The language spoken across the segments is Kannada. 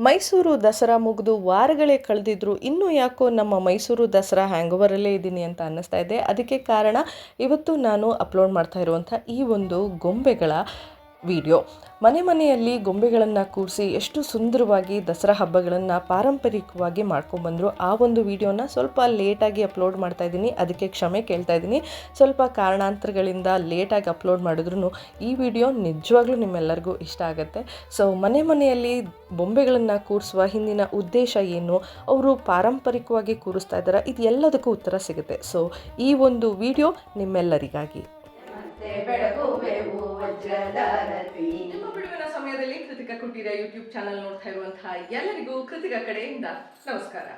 ಮೈಸೂರು ದಸರಾ ಮುಗಿದು ವಾರಗಳೇ ಕಳೆದಿದ್ರು ಇನ್ನೂ ಯಾಕೋ ನಮ್ಮ ಮೈಸೂರು ದಸರಾ ಹ್ಯಾಂಗೋವರಲ್ಲೇ ಇದ್ದೀನಿ ಅಂತ ಅನ್ನಿಸ್ತಾ ಇದೆ. ಅದಕ್ಕೆ ಕಾರಣ ಇವತ್ತು ನಾನು ಅಪ್ಲೋಡ್ ಮಾಡ್ತಾ ಇರುವಂಥ ಈ ಒಂದು ಗೊಂಬೆಗಳ ವಿಡಿಯೋ. ಮನೆಯಲ್ಲಿ ಗೊಂಬೆಗಳನ್ನು ಕೂರಿಸಿ ಎಷ್ಟು ಸುಂದರವಾಗಿ ದಸರಾ ಹಬ್ಬಗಳನ್ನು ಪಾರಂಪರಿಕವಾಗಿ ಮಾಡ್ಕೊಂಡ್ಬಂದರು. ಆ ಒಂದು ವಿಡಿಯೋನ ಸ್ವಲ್ಪ ಲೇಟಾಗಿ ಅಪ್ಲೋಡ್ ಮಾಡ್ತಾ ಇದ್ದೀನಿ, ಅದಕ್ಕೆ ಕ್ಷಮೆ ಕೇಳ್ತಾ ಇದ್ದೀನಿ. ಸ್ವಲ್ಪ ಕಾರಣಾಂತರಗಳಿಂದ ಲೇಟಾಗಿ ಅಪ್ಲೋಡ್ ಮಾಡಿದ್ರೂ ಈ ವಿಡಿಯೋ ನಿಜವಾಗ್ಲೂ ನಿಮ್ಮೆಲ್ಲರಿಗೂ ಇಷ್ಟ ಆಗುತ್ತೆ. ಸೊ ಮನೆಯಲ್ಲಿ ಬೊಂಬೆಗಳನ್ನು ಕೂರಿಸುವ ಹಿಂದಿನ ಉದ್ದೇಶ ಏನು, ಅವರು ಪಾರಂಪರಿಕವಾಗಿ ಕೂರಿಸ್ತಾ ಇದ್ದಾರೆ, ಇದು ಎಲ್ಲದಕ್ಕೂ ಉತ್ತರ ಸಿಗುತ್ತೆ. ಸೊ ಈ ಒಂದು ವಿಡಿಯೋ ನಿಮ್ಮೆಲ್ಲರಿಗಾಗಿ. ನಿಮ್ಮ ಬಿಡುವಿನ ಸಮಯದಲ್ಲಿ ಕೃತಿಕಾ ಕುಟೀರ ಯೂಟ್ಯೂಬ್ ಚಾನಲ್ ನೋಡ್ತಾ ಇರುವಂತಹ ಎಲ್ಲರಿಗೂ ಕೃತಿಕಾ ಕಡೆಯಿಂದ ನಮಸ್ಕಾರ.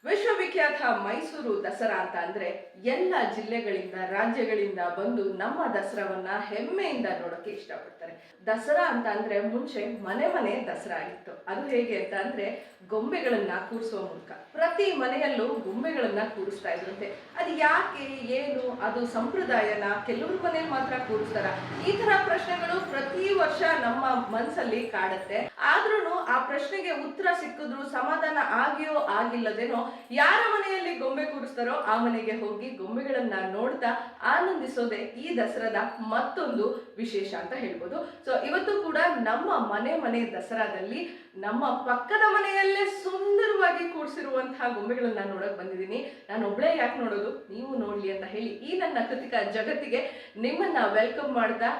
ವಿಶ್ವವಿಖ್ಯಾತ ಮೈಸೂರು ದಸರಾ ಅಂತ ಅಂದ್ರೆ ಎಲ್ಲ ಜಿಲ್ಲೆಗಳಿಂದ ರಾಜ್ಯಗಳಿಂದ ಬಂದು ನಮ್ಮ ದಸರಾವನ್ನ ಹೆಮ್ಮೆಯಿಂದ ನೋಡೋಕೆ ಇಷ್ಟಪಡ್ತಾರೆ. ದಸರಾ ಅಂತ ಅಂದ್ರೆ ಮುಂಚೆ ಮನೆ ದಸರಾ ಆಗಿತ್ತು. ಅದು ಹೇಗೆ ಅಂತ ಅಂದ್ರೆ ಗೊಂಬೆಗಳನ್ನ ಕೂರಿಸುವ ಮೂಲಕ ಪ್ರತಿ ಮನೆಯಲ್ಲೂ ಗೊಂಬೆಗಳನ್ನ ಕೂರಿಸ್ತಾ ಇದ್ರಂತೆ. ಅದು ಯಾಕೆ, ಏನು, ಅದು ಸಂಪ್ರದಾಯನ, ಕೆಲವ್ರ ಮನೇಲಿ ಮಾತ್ರ ಕೂರಿಸ್ತಾರ, ಈ ತರ ಪ್ರಶ್ನೆಗಳು ಪ್ರತಿ ವರ್ಷ ನಮ್ಮ ಮನಸ್ಸಲ್ಲಿ ಕಾಡುತ್ತೆ. ಆದ್ರೂ ಆ ಪ್ರಶ್ನೆಗೆ ಉತ್ತರ ಸಿಕ್ಕಿದ್ರು ಸಮಾಧಾನ ಆಗಿಯೋ ಆಗಿಲ್ಲದೇನೋ ಯಾರ ಮನೆಯಲ್ಲಿ ಗೊಂಬೆ ಕೂರಿಸ್ತಾರೋ ಆ ಮನೆಗೆ ಹೋಗಿ ಗೊಂಬೆಗಳನ್ನ ನೋಡ್ತಾ ಆನಂದಿಸೋದೆ ಈ ದಸರಾದ ಮತ್ತೊಂದು ವಿಶೇಷ ಅಂತ ಹೇಳ್ಬೋದು. ಸೊ ಇವತ್ತು ಕೂಡ ನಮ್ಮ ಮನೆ ದಸರಾದಲ್ಲಿ ನಮ್ಮ ಪಕ್ಕದ ಮನೆಯಲ್ಲೇ ಸುಂದರವಾಗಿ ಕೂರಿಸಿರುವಂತಹ ಗೊಂಬೆಗಳನ್ನ ನೋಡಕ್ ಬಂದಿದ್ದೀನಿ. ನಾನು ಒಬ್ಳೆ ಯಾಕೆ ನೋಡೋದು, ನೀವು ನೋಡ್ಲಿ ಅಂತ ಹೇಳಿ ಈ ನನ್ನ ಕೃತಿಕಾ ಜಗತ್ತಿಗೆ ನಿಮ್ಮನ್ನ ವೆಲ್ಕಮ್ ಮಾಡ್ತಾ,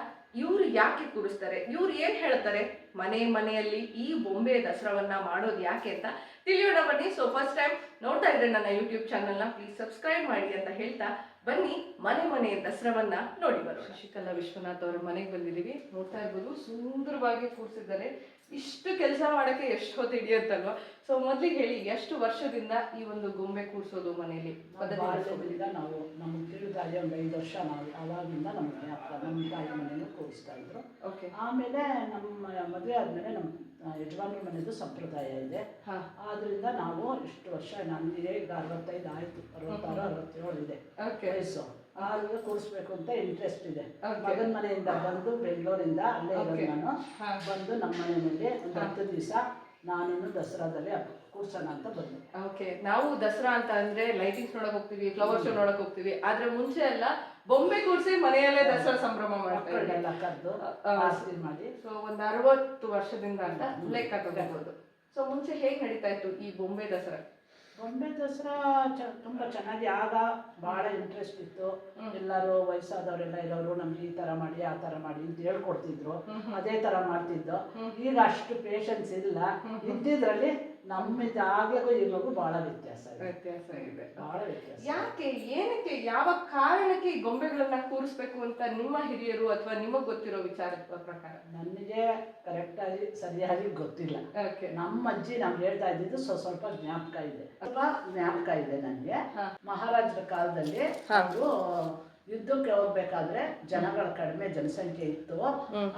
ಇವ್ರು ಯಾಕೆ ಕೂರಿಸ್ತಾರೆ, ಇವ್ರು ಏನ್ ಹೇಳ್ತಾರೆ, ಮನೆಯಲ್ಲಿ ಈ ಬೊಂಬೆ ದಸರಾವನ್ನ ಮಾಡೋದು ಯಾಕೆ ಅಂತ ತಿಳಿಯೋಣ ಬನ್ನಿ. ಸೊ ಫಸ್ಟ್ ಟೈಮ್ ನೋಡ್ತಾ ಇದ್ರೆ ನನ್ನ ಯೂಟ್ಯೂಬ್ ಚಾನಲ್ನ ಪ್ಲೀಸ್ ಸಬ್ಸ್ಕ್ರೈಬ್ ಮಾಡಿ ಅಂತ ಹೇಳ್ತಾ ಬನ್ನಿ ಮನೆ ದಸರಾವನ್ನ ನೋಡಿ ಬರೋಣ. ಶಶಿಕಲಾ ವಿಶ್ವನಾಥ್ ಅವರ ಮನೆಗೆ ಬಂದಿದ್ದೀವಿ. ನೋಡ್ತಾ ಇರ್ಬೋದು, ಸುಂದರವಾಗಿ ಕೂರಿಸಿದ್ದಾರೆ. ಇಷ್ಟು ಕೆಲಸ ಮಾಡಕ್ಕೆ ಎಷ್ಟು ಹೊತ್ತು ಹಿಡಿಯುತ್ತಲ್ವಾ. ಸೊ ಮೊದ್ಲಿಗೆ ಹೇಳಿ, ಎಷ್ಟು ವರ್ಷದಿಂದ ಈ ಒಂದು ಗೊಂಬೆ ಕೂರಿಸೋದು ಮನೆಯಲ್ಲಿ? ನಾವು ನಮ್ಗೆ ತಿಳಿದಾಗೆ ಒಂದು 5 ವರ್ಷ ನಾವು ಅವಾಗಿಂದ ನಮ್ಮ ತಾಯಿ ಮನೆಯಲ್ಲೂ ಕೂರಿಸ್ತಾ ಇದ್ರು. ಓಕೆ. ಆಮೇಲೆ ನಮ್ಮ ಮದುವೆ ಆದಮೇಲೆ ನಮ್ಮ ಯಜಮಾನ್ರ ಮನೆಯದು ಸಂಪ್ರದಾಯ ಇದೆ. ಆದ್ರಿಂದ ನಾವು ಇಷ್ಟು ವರ್ಷ, ನನಗೆ ಈಗ 65 ಆಯ್ತು, 66 67 ಇದೆ ವಯಸ್ಸು. ಆಗ ಕೂರಿಸ್ಬೇಕು ಅಂತ ಇಂಟ್ರೆಸ್ಟ್ ಇದೆ. ಮಗನ ಮನೆಯಿಂದ ಬಂದು ಬೆಂಗಳೂರಿಂದ ಅಲ್ಲೇ ಇರೋದು ನಾನು ಬಂದು ನಮ್ಮ ಮನೆಯಲ್ಲಿ ಒಂದು 10 ದಿವಸ ನಾನು ದಸರಾದಲ್ಲಿ ಕೂರ್ಸೋಣ ಅಂತ ಬಂದೆ. ಓಕೆ. ನಾವು ದಸರಾ ಅಂತ ಅಂದ್ರೆ ಲೈಟಿಂಗ್ಸ್ ನೋಡಕ್ ಹೋಗ್ತೀವಿ, ಫ್ಲವರ್ ಶೋ ನೋಡಕ್ ಹೋಗ್ತೀವಿ. ಆದ್ರೆ ಮುಂಚೆ ಎಲ್ಲ ಬೊಂಬೆ ಕೂರಿಸಿ ಮನೆಯಲ್ಲೇ ದಸರಾ ಸಂಭ್ರಮ ಮಾಡ್ತಾರೆ, ಕರೆದು ಮಾಡಿ. ಸೊ ಒಂದು 60 ವರ್ಷದಿಂದ ಅಂತ ಲೆಕ್ಕ ತಗೋಬಹುದು. ಸೊ ಮುಂಚೆ ಹೇಗೆ ನಡೀತಾ ಇತ್ತು ಈ ಬೊಂಬೆ ದಸರಾ? ಬೊಂಬೆ ದಸರಾ ತುಂಬ ಚೆನ್ನಾಗಿ, ಆಗ ಭಾಳ ಇಂಟ್ರೆಸ್ಟ್ ಇತ್ತು. ಎಲ್ಲರೂ ವಯಸ್ಸಾದವರೆಲ್ಲ ಇರೋರು ನಮ್ಗೆ ಈ ಥರ ಮಾಡಿ ಆ ಥರ ಮಾಡಿ ಅಂತ ಹೇಳ್ಕೊಡ್ತಿದ್ರು. ಅದೇ ಥರ ಮಾಡ್ತಿದ್ದು. ಈಗ ಅಷ್ಟು ಪೇಷನ್ಸ್ ಇಲ್ಲ. ಇದ್ದಿದ್ರಲ್ಲಿ ನಮ್ಮಿದಾಗ್ಲಿಗೂ ಇವಾಗೂ ಭಾಳ ವ್ಯತ್ಯಾಸ ಇದೆ. ಭಾಳ ವ್ಯತ್ಯಾಸ. ಯಾಕೆ, ಏನಕ್ಕೆ, ಯಾವ ಕಾರಣಕ್ಕೆ ಈ ಗೊಂಬೆಗಳನ್ನ ಕೂರಿಸ್ಬೇಕು ಅಂತ ನಿಮ್ಮ ಹಿರಿಯರು ಅಥವಾ ನಿಮಗೆ ಗೊತ್ತಿರೋ ವಿಚಾರದ ಪ್ರಕಾರ? ನನಗೆ ಕರೆಕ್ಟಾಗಿ ಸರಿಯಾಗಿ ಗೊತ್ತಿಲ್ಲ. ನಮ್ಮ ಅಜ್ಜಿ ನಮ್ಗೆ ಹೇಳ್ತಾ ಇದ್ದಿದ್ದು ಸ್ವಲ್ಪ ಜ್ಞಾಪಕ ಇದೆ. ಜ್ಞಾಪಕ ಇದೆ ನನಗೆ. ಮಹಾರಾಜರ ಕಾಲದಲ್ಲಿ ಅವರು ಯುದ್ಧಕ್ಕೆ ಹೋಗ್ಬೇಕಾದ್ರೆ ಜನಗಳ ಕಡಿಮೆ ಜನಸಂಖ್ಯೆ ಇತ್ತು.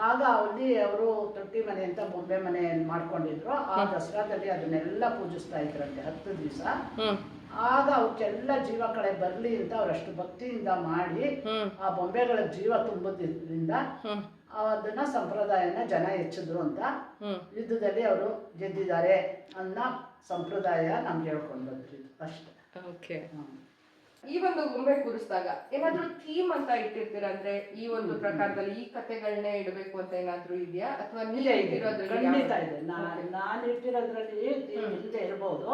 ಆಗ ಅಲ್ಲಿ ಅವರು ತೊಟ್ಟಿ ಮನೆ ಅಂತ ಬೊಂಬೆ ಮನೆ ಮಾಡ್ಕೊಂಡಿದ್ರು. ಆ ದಸರಾದಲ್ಲಿ ಅದನ್ನೆಲ್ಲ ಪೂಜಿಸ್ತಾ ಇದ್ರಂತೆ 10 ದಿವಸ. ಆಗ ಅವಕ್ಕೆಲ್ಲ ಜೀವ ಕಳೆ ಬರ್ಲಿ ಅಂತ ಅವರಷ್ಟು ಭಕ್ತಿಯಿಂದ ಮಾಡಿ ಆ ಬೊಂಬೆಗಳ ಜೀವ ತುಂಬೋದ್ರಿಂದ ಅದನ್ನ ಸಂಪ್ರದಾಯನ ಜನ ಹೆಚ್ಚಿದ್ರು ಅಂತ ಯುದ್ಧದಲ್ಲಿ ಅವರು ಗೆದ್ದಿದ್ದಾರೆ ಅನ್ನೋ ಸಂಪ್ರದಾಯ ನಮ್ಗೆ ಹೇಳ್ಕೊಂಡು ಬಂದ್ರಿ ಅಷ್ಟೇ. ಓಕೆ. ಈ ಒಂದು ಗೊಂಬೆ ಕೂರಿಸಿದಾಗ ಏನಾದ್ರೂ ಥೀಮ್ ಅಂತ ಇಟ್ಟಿರ್ತೀರಾ? ಅಂದ್ರೆ ಈ ಒಂದು ಪ್ರಕಾರದಲ್ಲಿ ಈ ಕಥೆಗಳನ್ನೇ ಇಡಬೇಕು ಅಂತ ಏನಾದ್ರೂ ಇದೆಯಾ, ಅಥವಾ ಖಂಡಿತ ಇದೆ. ನಾನು ಇಟ್ಟಿರೋದ್ರಲ್ಲಿ ಥೀಮ್ ಇಲ್ಲದೆ ಇರ್ಬೋದು,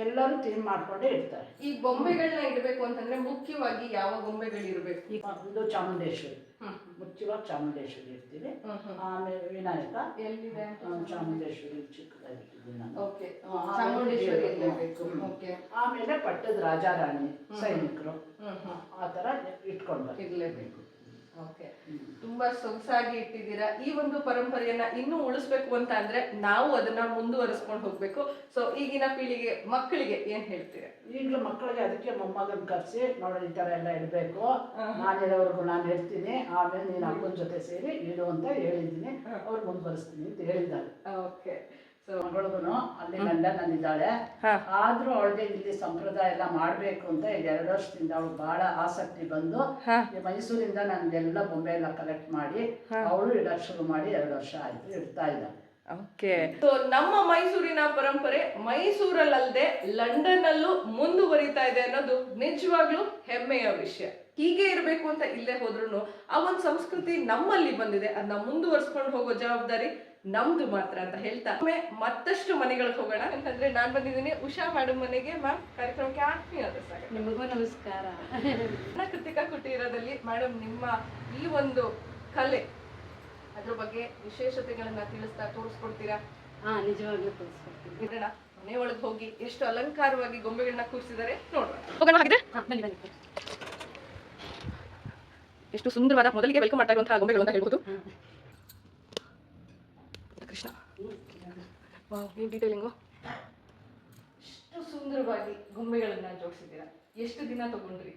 ಎಲ್ಲರೂ ಥೀಮ್ ಮಾಡ್ಕೊಂಡೇ ಇಡ್ತಾರೆ. ಈ ಬೊಂಬೆಗಳನ್ನ ಇಡಬೇಕು ಅಂತಂದ್ರೆ ಮುಖ್ಯವಾಗಿ ಯಾವ ಗೊಂಬೆಗಳು ಇರಬೇಕು? ಇದು ಚಾಮುಂಡೇಶ್ವರಿ, ಮುಖ್ಯವಾಗಿ ಚಾಮುಂಡೇಶ್ವರಿ ಇರ್ತೀವಿ. ಆಮೇಲೆ ವಿನಾಯಕ ಎಲ್ಲಿದೆ? ಚಾಮುಂಡೇಶ್ವರಿ ಚಿಕ್ಕದಾಗಿರ್ತೀವಿ ನಾನು. ಆಮೇಲೆ ಪಟ್ಟದ ರಾಜಾರಾಣಿ, ಸೈನಿಕರು, ಆ ತರ ಇಟ್ಕೊಂಡು ಇರ್ಲೇಬೇಕು. ಓಕೆ. ತುಂಬಾ ಸೊಗಸಾಗಿ ಇಟ್ಟಿದ್ದೀರಾ. ಈ ಒಂದು ಪರಂಪರೆಯನ್ನ ಇನ್ನೂ ಉಳಿಸ್ಬೇಕು ಅಂತ ಅಂದ್ರೆ ನಾವು ಅದನ್ನ ಮುಂದುವರಿಸ್ಕೊಂಡು ಹೋಗ್ಬೇಕು. ಸೊ ಈಗಿನ ಪೀಳಿಗೆ ಮಕ್ಕಳಿಗೆ ಏನ್ ಹೇಳ್ತೀರಾ? ಈಗಲೂ ಮಕ್ಕಳಿಗೆ ಅದಕ್ಕೆ ಮೊಮ್ಮಗನ್ ಕರ್ಸಿ ನೋಡಿ ಈ ತರ ಎಲ್ಲ ಇಡಬೇಕು, ನಾನಿರೋವರೆಗೂ ನಾನು ಇಡ್ತೀನಿ, ಆಮೇಲೆ ನೀನು ಅಪ್ಪನ ಜೊತೆ ಸೇರಿ ಇಡು ಅಂತ ಹೇಳಿದ್ದೀನಿ, ಅವ್ರು ಮುಂದುವರಿಸ್ತೀನಿ ಅಂತ ಹೇಳಿದ್ದಾರೆ. ಓಕೆ. ಸೊ ಮಗಳಿಗೂ ಅಲ್ಲಿ ಲಂಡನ್ನಲ್ಲಿದ್ದಾಳೆ. ಆದ್ರೂ ಅವಳಿಗೆ ಇಲ್ಲಿ ಸಂಪ್ರದಾಯ ಎಲ್ಲ ಮಾಡ್ಬೇಕು ಅಂತ 2 ವರ್ಷದಿಂದ ಅವಳು ಬಹಳ ಆಸಕ್ತಿ ಬಂದು ಮೈಸೂರಿಂದ ನನ್ಗೆಲ್ಲ ಬೊಂಬೆ ಎಲ್ಲ ಕಲೆಕ್ಟ್ ಮಾಡಿ ಅವಳು ಇಡಕ್ ಶುರು ಮಾಡಿ 2 ವರ್ಷ ಆಯ್ತು, ಇಡ್ತಾ ಇದ್ದಾಳೆ. ಓಕೆ, ಸೊ ನಮ್ಮ ಮೈಸೂರಿನ ಪರಂಪರೆ ಮೈಸೂರಲ್ಲದೆ ಲಂಡನ್ ಅಲ್ಲೂ ಮುಂದುವರಿತಾ ಇದೆ ಅನ್ನೋದು ನಿಜವಾಗ್ಲೂ ಹೆಮ್ಮೆಯ ವಿಷಯ. ಹೀಗೆ ಇರಬೇಕು ಅಂತ ಇಲ್ಲೇ ಹೋದ್ರು ಆ ಒಂದು ಸಂಸ್ಕೃತಿ ನಮ್ಮಲ್ಲಿ ಬಂದಿದೆ, ಅದನ್ನ ಮುಂದುವರ್ಸ್ಕೊಂಡು ಹೋಗೋ ಜವಾಬ್ದಾರಿ ನಮ್ದು ಮಾತ್ರ ಅಂತ ಹೇಳ್ತಾ ಮತ್ತಷ್ಟು ಮನೆಗಳಿಗೆ ಹೋಗೋಣ. ಅಂತಂದ್ರೆ ನಾನ್ ಬಂದಿದ್ದೀನಿ ಉಷಾ ಮೇಡಮ್ ಮನೆಗೆ. ಮ್ಯಾಮ್, ಕಾರ್ಯಕ್ರಮಕ್ಕೆ ಆತ್ಮೀಯವಾದ ಸ್ವಾಗತ. ನಿಮಗೂ ನಮಸ್ಕಾರ. ಕೃತಿಕಾ ಕುಟೀರದಲ್ಲಿ ಮೇಡಮ್ ನಿಮ್ಮ ಈ ಒಂದು ಕಲೆ ಅದ್ರ ಬಗ್ಗೆ ವಿಶೇಷತೆಗಳನ್ನ ತಿಳಿಸ್ತಾ ತೋರಿಸ್ಕೊಡ್ತೀರಾ? ನಿಜವಾಗ್ಲೂ ತೋರಿಸ್ಕೊಡ್ತೀನಿ. ಇರೋಣ, ಮನೆ ಒಳಗೆ ಹೋಗಿ ಎಷ್ಟು ಅಲಂಕಾರವಾಗಿ ಗೊಂಬೆಗಳನ್ನ ಕೂರಿಸಿದ್ದಾರೆ ನೋಡೋಣ. ಹೋಗೋಣ ಹಾಗಿದ್ರೆ? ಬನ್ನಿ ಬನ್ನಿ. ಎಷ್ಟು ಸುಂದರವಾದ ಮೊದಲಿಗೆ ವೆಲ್ಕಮ್ ಮಾಡ್ತಾ ಇರುವಂತಹ ಗೊಂಬೆಗಳು ಅಂತ ಹೇಳ್ಬೋದು. ಕೃಷ್ಣ, ಏನ್ ಡೀಟೇಲಿಂಗು, ಎಷ್ಟು ಸುಂದರವಾಗಿ ಗೊಂಬೆಗಳನ್ನ ಜೋಡಿಸಿದ್ದೀರಾ. ಎಷ್ಟು ದಿನ ತಗೊಂಡ್ರಿ?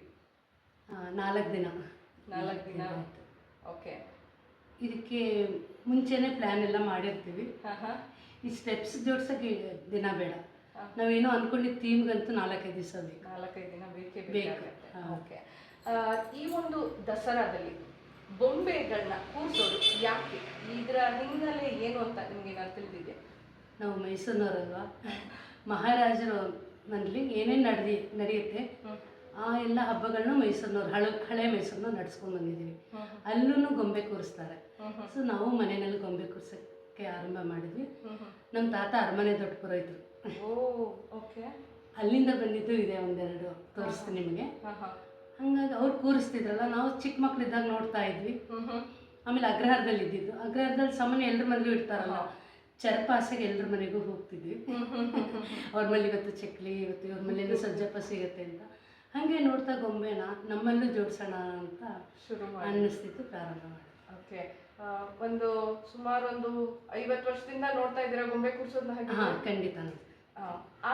4 ದಿನ. 4 ದಿನ. ಓಕೆ, ಇದಕ್ಕೆ ಮುಂಚೆನೆ ಪ್ಲಾನ್ ಎಲ್ಲ ಮಾಡಿರ್ತೀವಿ. ಈ ಸ್ಟೆಪ್ಸ್ ಜೋಡ್ಸಕ್ಕೆ ದಿನ ಬೇಡ, ನಾವೇನೋ ಅನ್ಕೊಂಡಿದ್ದ ಥೀಮ್ಗಂತೂ 4-5 ದಿವಸ ಬೇಕು. 4-5 ದಿನ ಬೇಕೇ ಬೇಕು. ಓಕೆ, ಈ ಒಂದು ದಸರಾದಲ್ಲಿ ಬೊಂಬೆಗಳನ್ನ ಕೂರಿಸೋದು ಯಾಕೆ, ಇದರ ಹಿನ್ನೆಲೆ ಏನು ಅಂತ ನಿಮ್ಗೆ ನಾನು ತಿಳಿದಿದೆ. ನಾವು ಮೈಸೂರಿನವರಲ್ವಾ, ಮಹಾರಾಜರು ಮನೇಲಿ ಏನೇನು ನಡೆಯುತ್ತೆ ಆ ಎಲ್ಲ ಹಬ್ಬಗಳನ್ನ ಮೈಸೂರಿನವ್ರು ಹಳೆ ಮೈಸೂರನ್ನ ನಡ್ಸ್ಕೊಂಡು ಬಂದಿದ್ದೀವಿ. ಅಲ್ಲೂ ಗೊಂಬೆ ಕೂರಿಸ್ತಾರೆ. ಸೊ ನಾವು ಮನೆಯಲ್ಲಿ ಗೊಂಬೆ ಕೂರ್ಸೋಕ್ಕೆ ಆರಂಭ ಮಾಡಿದ್ವಿ. ನಮ್ಮ ತಾತ ಅರಮನೆ ದೊಡ್ಡ ಪುರೋಹಿತರು. ಅಲ್ಲಿಂದ ಬಂದಿದ್ದು ಇದೆ, ಒಂದೆರಡು ತೋರಿಸ್ತೀನಿ ನಿಮಗೆ. ಹಂಗಾಗಿ ಅವ್ರು ಕೂರಿಸ್ತಿದ್ರಲ್ಲ, ನಾವು ಚಿಕ್ಕ ಮಕ್ಳಿದ್ದಾಗ ನೋಡ್ತಾ ಇದ್ವಿ. ಆಮೇಲೆ ಅಗ್ರಹಾರದಲ್ಲಿ ಇದ್ದಿದ್ದು, ಅಗ್ರಹಾರದಲ್ಲಿ ಸಾಮಾನ್ಯ ಎಲ್ಲರ ಮನೆಗೂ ಇಡ್ತಾರಲ್ಲ, ಚರಪಾಸೆಗೆ ಎಲ್ಲರ ಮನೆಗೂ ಹೋಗ್ತಿದ್ವಿ. ಅವ್ರ ಮೇಲೆ ಇವತ್ತು ಚಕ್ಲಿ, ಇವತ್ತು ಇವ್ರ ಮೇಲೆ ಸಜ್ಜಪ್ಪ ಸಿಗುತ್ತೆ ಅಂತ. ಹಾಗೆ ನೋಡ್ತಾ ಗೊಂಬೆನ ನಮ್ಮಲ್ಲೂ ಜೋಡಿಸೋಣ ಅಂತ ಶುರು ಅನ್ನಿಸ್ತಿತ್ತು, ಪ್ರಾರಂಭ ಮಾಡಿ. ಓಕೆ, ಒಂದು ಸುಮಾರು ಒಂದು 50 ವರ್ಷದಿಂದ ನೋಡ್ತಾ ಇದ್ದೀರಾ ಗೊಂಬೆ ಕೂರಿಸೋದನ್ನ? ಹಾಂ, ಖಂಡಿತ.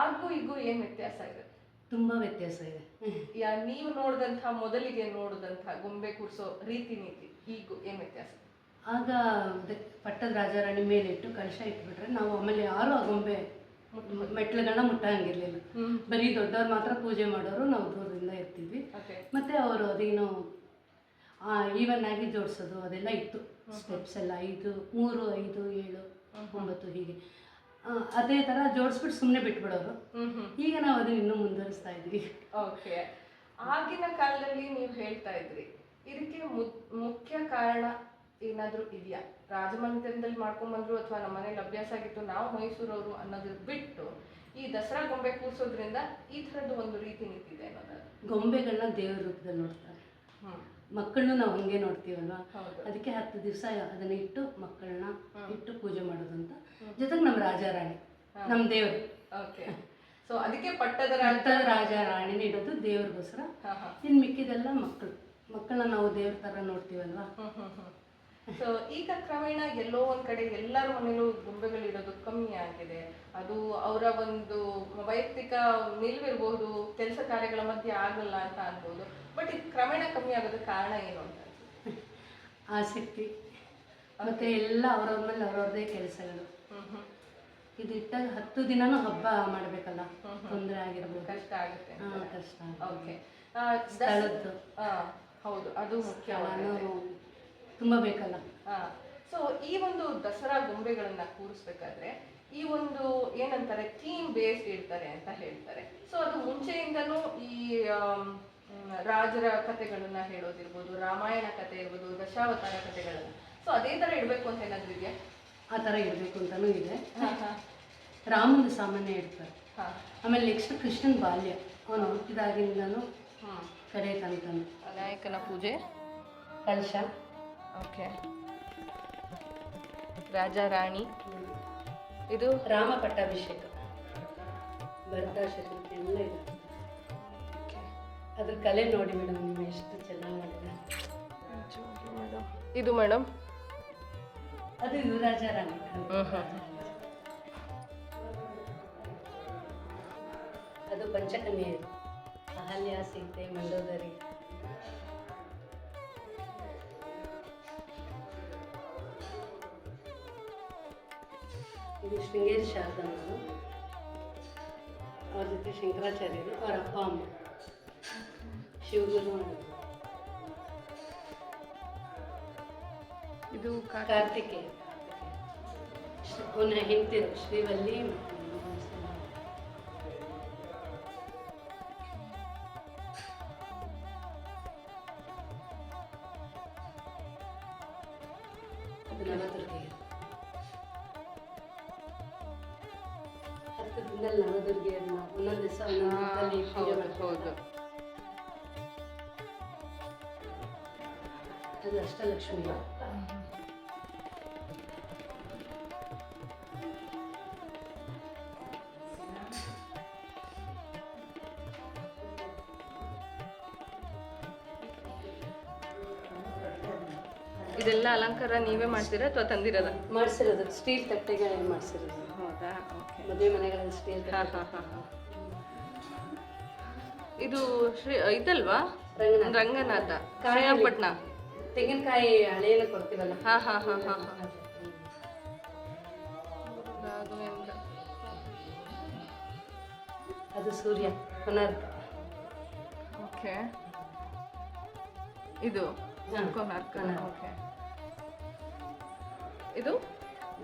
ಆಗೂ ಈಗೂ ಏನು ವ್ಯತ್ಯಾಸ ಇದೆ? ತುಂಬ ವ್ಯತ್ಯಾಸ ಇದೆ. ನೀವು ನೋಡಿದಂಥ ಮೊದಲಿಗೆ ನೋಡಿದಂಥ ಗೊಂಬೆ ಕೂರಿಸೋ ರೀತಿ ನೀತಿ ಈಗೂ ಏನು ವ್ಯತ್ಯಾಸ? ಆಗ ಪಟ್ಟದ ರಾಜಾರಾಣಿ ಮೇಲೆ ಇಟ್ಟು ಕಳಶ ಇಟ್ಬಿಟ್ರೆ ನಾವು ಆಮೇಲೆ ಯಾರು ಆ ಗೊಂಬೆ ಮೆಟ್ಲುಗಳನ್ನ ಮುಟ್ಟಂಗಿರ್ಲಿಲ್ಲ. ಬರೀ ದೊಡ್ಡವ್ರು ಮಾತ್ರ ಪೂಜೆ ಮಾಡೋರು, ನಾವು ದೂರದಿಂದ ಇರ್ತಿದ್ವಿ. ಮತ್ತು ಅವರು ಅದೇನು ಈವನ್ ಆಗಿ ಜೋಡಿಸೋದು ಅದೆಲ್ಲ ಇತ್ತು. ಸ್ಟೆಪ್ಸ್ ಎಲ್ಲ 5, 3, 5, 7, 9 ಹೀಗೆ ಅದೇ ಥರ ಜೋಡಿಸ್ಬಿಟ್ಟು ಸುಮ್ಮನೆ ಬಿಟ್ಬಿಡೋರು. ಈಗ ನಾವು ಅದನ್ನ ಇನ್ನೂ ಮುಂದುವರಿಸ್ತಾ ಇದ್ವಿ. ಓಕೆ, ಆಗಿನ ಕಾಲದಲ್ಲಿ ನೀವು ಹೇಳ್ತಾ ಇದ್ರಿ, ಇದಕ್ಕೆ ಮುಖ್ಯ ಕಾರಣ ಏನಾದರೂ ಇದೆಯಾ? ರಾಜಮನೆತನದಲ್ಲಿ ಮಾಡ್ಕೊಂಡ್ಬಂದ್ರು ಅಥವಾ ನಮ್ಮ ಮನೇಲಿ ಅಭ್ಯಾಸ ಆಗಿತ್ತು, ನಾವು ಮೈಸೂರವರು ಅನ್ನೋದು ಬಿಟ್ಟು ಈ ದಸರಾ ಗೊಂಬೆ ಕೂರಿಸೋದ್ರಿಂದ ಈ ಥರದ್ದು ಒಂದು ರೀತಿ ನಿಂತಿದೆ ಅನ್ನೋದು. ಗೊಂಬೆಗಳನ್ನ ದೇವ್ರ ರೂಪದಲ್ಲಿ ನೋಡ್ತಾರೆ. ಮಕ್ಕಳನ್ನು ನಾವು ಹಂಗೆ ನೋಡ್ತೀವಲ್ವಾ, ಅದಕ್ಕೆ 10 ದಿವಸ ಅದನ್ನ ಇಟ್ಟು ಮಕ್ಕಳನ್ನ ಇಟ್ಟು ಪೂಜೆ ಮಾಡೋದು ಅಂತ. ಜೊತೆಗೆ ನಮ್ಮ ರಾಜಾರಾಣಿ, ನಮ್ಮ ದೇವರು. ಓಕೆ, ಸೊ ಅದಕ್ಕೆ ಪಟ್ಟದ ರಾಜಾರಾಣಿನ ಇಡೋದು ದೇವ್ರಿಗೋಸ್ಕರ. ಇನ್ನು ಮಿಕ್ಕಿದೆಲ್ಲ ಮಕ್ಕಳನ್ನ ನಾವು ದೇವ್ರ ಥರ ನೋಡ್ತೀವಲ್ವಾ. ಸೊ ಈಗ ಕ್ರಮೇಣ ಎಲ್ಲೋ ಒಂದ್ ಕಡೆ ಎಲ್ಲರ ಮನೇಲೂ ಗೊಂಬೆಗಳು ಇರೋದು ಕಮ್ಮಿ ಆಗಿದೆ. ಅದು ಅವರ ಒಂದು ವೈಯಕ್ತಿಕ ನಿಲ್ವಿರ್ಬೋದು, ಕೆಲಸ ಕಾರ್ಯಗಳ ಮಧ್ಯೆ ಆಗಲ್ಲ ಅಂತ ಅನ್ಬೋದು. ಬಟ್ ಇದು ಕ್ರಮೇಣ ಕಮ್ಮಿ ಆಗೋದಕ್ಕೆ ಕಾರಣ ಏನು ಅಂತ? ಆಸಕ್ತಿ ಮತ್ತೆ ಎಲ್ಲ ಅವ್ರವ್ರ ಮೇಲೆ ಅವ್ರವ್ರದೇ ಕೆಲಸಗಳು. ಇದು ಇಟ್ಟಾಗ 10 ದಿನನೂ ಹಬ್ಬ ಮಾಡಬೇಕಲ್ಲ, ತೊಂದರೆ ಆಗಿರ್ಬೋದು, ಕಷ್ಟ ಆಗುತ್ತೆ. ಕಷ್ಟ. ಓಕೆ, ಸ್ಥಳದ್ದು ಹೌದು, ಅದು ಮುಖ್ಯ, ತುಂಬ ಬೇಕಲ್ಲ. ಸೊ ಈ ಒಂದು ದಸರಾ ಗೊಂಬೆಗಳನ್ನ ಕೂರಿಸ್ಬೇಕಾದ್ರೆ ಈ ಒಂದು ಏನಂತಾರೆ ಥೀಮ್ ಬೇಸ್ಡ್ ಇರ್ತಾರೆ ಅಂತ ಹೇಳ್ತಾರೆ. ಸೊ ಅದು ಮುಂಚೆಯಿಂದನೂ ಈ ರಾಜರ ಕಥೆಗಳನ್ನ ಹೇಳೋದಿರ್ಬೋದು, ರಾಮಾಯಣ ಕಥೆ ಇರ್ಬೋದು, ದಶಾವತಾರ ಕಥೆಗಳನ್ನ, ಸೊ ಅದೇ ಥರ ಇಡಬೇಕು ಅಂತ ಏನಾದರೂ ಇದೆಯಾ? ಆ ಥರ ಇರಬೇಕು ಅಂತಲೂ ಇದೆ. ರಾಮನ ಸಾಮಾನ್ಯ ಇಡ್ತಾರೆ. ಆಮೇಲೆ ನೆಕ್ಸ್ಟ್ ಕೃಷ್ಣನ ಬಾಲ್ಯ, ಅವನು ಹುಟ್ಟಿದಾಗಿಂದನೂ ಕಡೆ ತನಕ ನಾಯಕನ ಪೂಜೆ, ಕಲಶ. ಓಕೆ, ರಾಜಾ ರಾಣಿ, ಇದು ರಾಮ ಪಟ್ಟಾಭಿಷೇಕ, ಭರತಾಶಕೃತಿ ಎಲ್ಲ ಇದೆ. ಅದ್ರ ಕಲೆ ನೋಡಿ ಮೇಡಮ್, ನೀವು ಎಷ್ಟು ಚೆನ್ನಾಗಿ ಮಾಡಿದ್ರೆ. ಇದು ಮೇಡಮ್, ಅದು ಯುವರಾಜ ರಾಣಿ. ಅದು ಪಂಚಕನ್ಯೆ, ಅಹಲ್ಯ, ಸೀತೆ, ಮಂಡೋದರಿ. ಇದು ಶೃಂಗೇರಿ ಶಾರದಮ್ಮರು, ಅವ್ರ ಜೊತೆ ಶಂಕರಾಚಾರ್ಯರು, ಅವ್ರ ಅಪ್ಪ ಅಮ್ಮ ಶಿವಗುರು. ಇದು ಕಾರ್ತಿಕೇಯ, ಅವನ ಹೆಂಡತಿರು ಶ್ರೀವಲ್ಲಿ ಅದು ನವದುರ್ಗೆ. 10 ದಿನದಲ್ಲಿ ನವದುರ್ಗೆಯನ್ನ ಒಂದೊಂದು ದಿವಸ ಒಂದೊಂದು ಪೂಜೆ ಮಾಡ್ತಾರೆ. ಅದು ಅಷ್ಟಲಕ್ಷ್ಮಿ. ಇದೆಲ್ಲ ಅಲಂಕಾರ ನೀವೇ ಮಾಡ್ತೀರಾ ಅಥವಾ ತಂದಿರೋದ? ಮಾಡಿಸಿರೋದು ಸ್ಟೀಲ್ ತಟ್ಟೆಗಳೇ ಮಾಡಿಸಿರೋದು. ಹೌದಾ? ಓಕೆ. ಮದುವೆ ಮನೆಗಳಲ್ಲಿ ಸ್ಟೀಲ್ ಹಾಂ ಹಾಂ ಹಾಂ ಹಾಂ. ಇದು ಇದಲ್ವಾ? ರಂಗನಾಥ ಶ್ರೀರಂಗಪಟ್ಟಣ. ತೆಂಗಿನಕಾಯಿ ಹಳೆಯನ್ನು ಕೊಡ್ತೀವಲ್ಲ. ಹಾಂ ಹಾಂ ಹಾಂ ಹಾಂ ಹಾಂ. ರಾಘವೇಂದ್ರ. ಅದು ಸೂರ್ಯ ಕೊನಾರ್ಕ. ಓಕೆ. ಇದು ಕೊನಾರ್ಕ. ಓಕೆ. ಇದು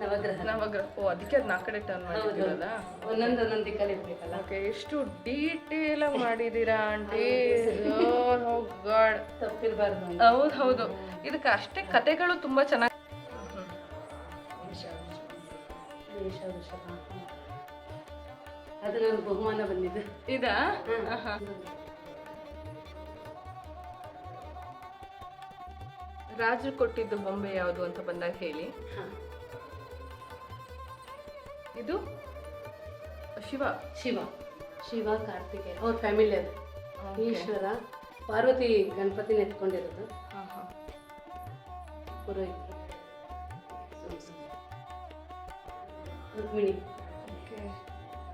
ನವಗ್ರಹ. ನವಗ್ರಹ. ಓ, ಅದಕ್ಕೆ ಅದನ್ನ ಆ ಕಡೆ ಟರ್ನ್ ಮಾಡಿದ್ದೀರಲ್ಲ. ಒಂದೊಂದು ದಿಕ್ಕಲ್ಲಿ ಇರ್ಬೇಕಲ್ಲ. ಓಕೆ. ಎಷ್ಟು ಡೀಟೇಲ್ ಆಗಿ ಮಾಡಿದ್ದೀರಾ ಆಂಟಿ. ಗಾಡ್, ತಪ್ಪಿರಬಾರ್ದು. ಹೌದು ಹೌದು. ಇದಕ್ಕೆ ಅಷ್ಟೇ ಕತೆಗಳು ತುಂಬಾ ಚೆನ್ನಾಗಿ. ಅದು ನನ್ನ ಬಹುಮಾನ ಬಂದಿದೆ. ಇದಾ? ರಾಜರು ಕೊಟ್ಟಿದ್ದು ಬೊಂಬೆ ಯಾವುದು ಅಂತ ಬಂದಾಗ ಹೇಳಿ. ಇದು ಶಿವ. ಶಿವ ಶಿವ ಕಾರ್ತಿಕೇಯ ಅವ್ರ ಫ್ಯಾಮಿಲಿ. ಅದು ಈಶ್ವರ ಪಾರ್ವತಿ ಗಣಪತಿನ ಎತ್ಕೊಂಡಿರೋದು. ಪುರೋಹಿತರು ರುಕ್ಮಿಣಿ.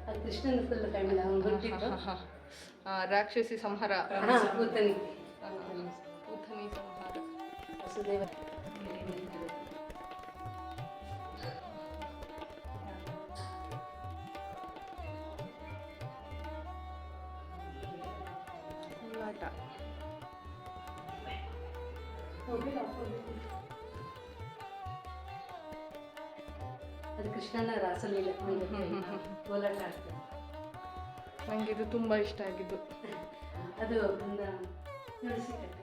ಅದು ಕೃಷ್ಣನ ಫುಲ್ ಫ್ಯಾಮಿಲಿ. ಅವ್ನು ಹುಟ್ಟಿದ್ದು ರಾಕ್ಷಸಿ ಸಂಹಾರ. ಪೂತನಿ ಪೂತನಿ ಸಂಹಾರ. ವಸುದೇವ. ಕೋಲಾಟ. ಅದು ಕೃಷ್ಣನ ರಾಸಲೀಲೆ. ಕೋಲಾಟ ಆಗ್ತದೆ. ನಂಗೆ ಇದು ತುಂಬಾ ಇಷ್ಟ ಆಗಿದ್ದು. ಅದು ಒಂದು ತುಳಸಿ ಕಟ್ಟೆ.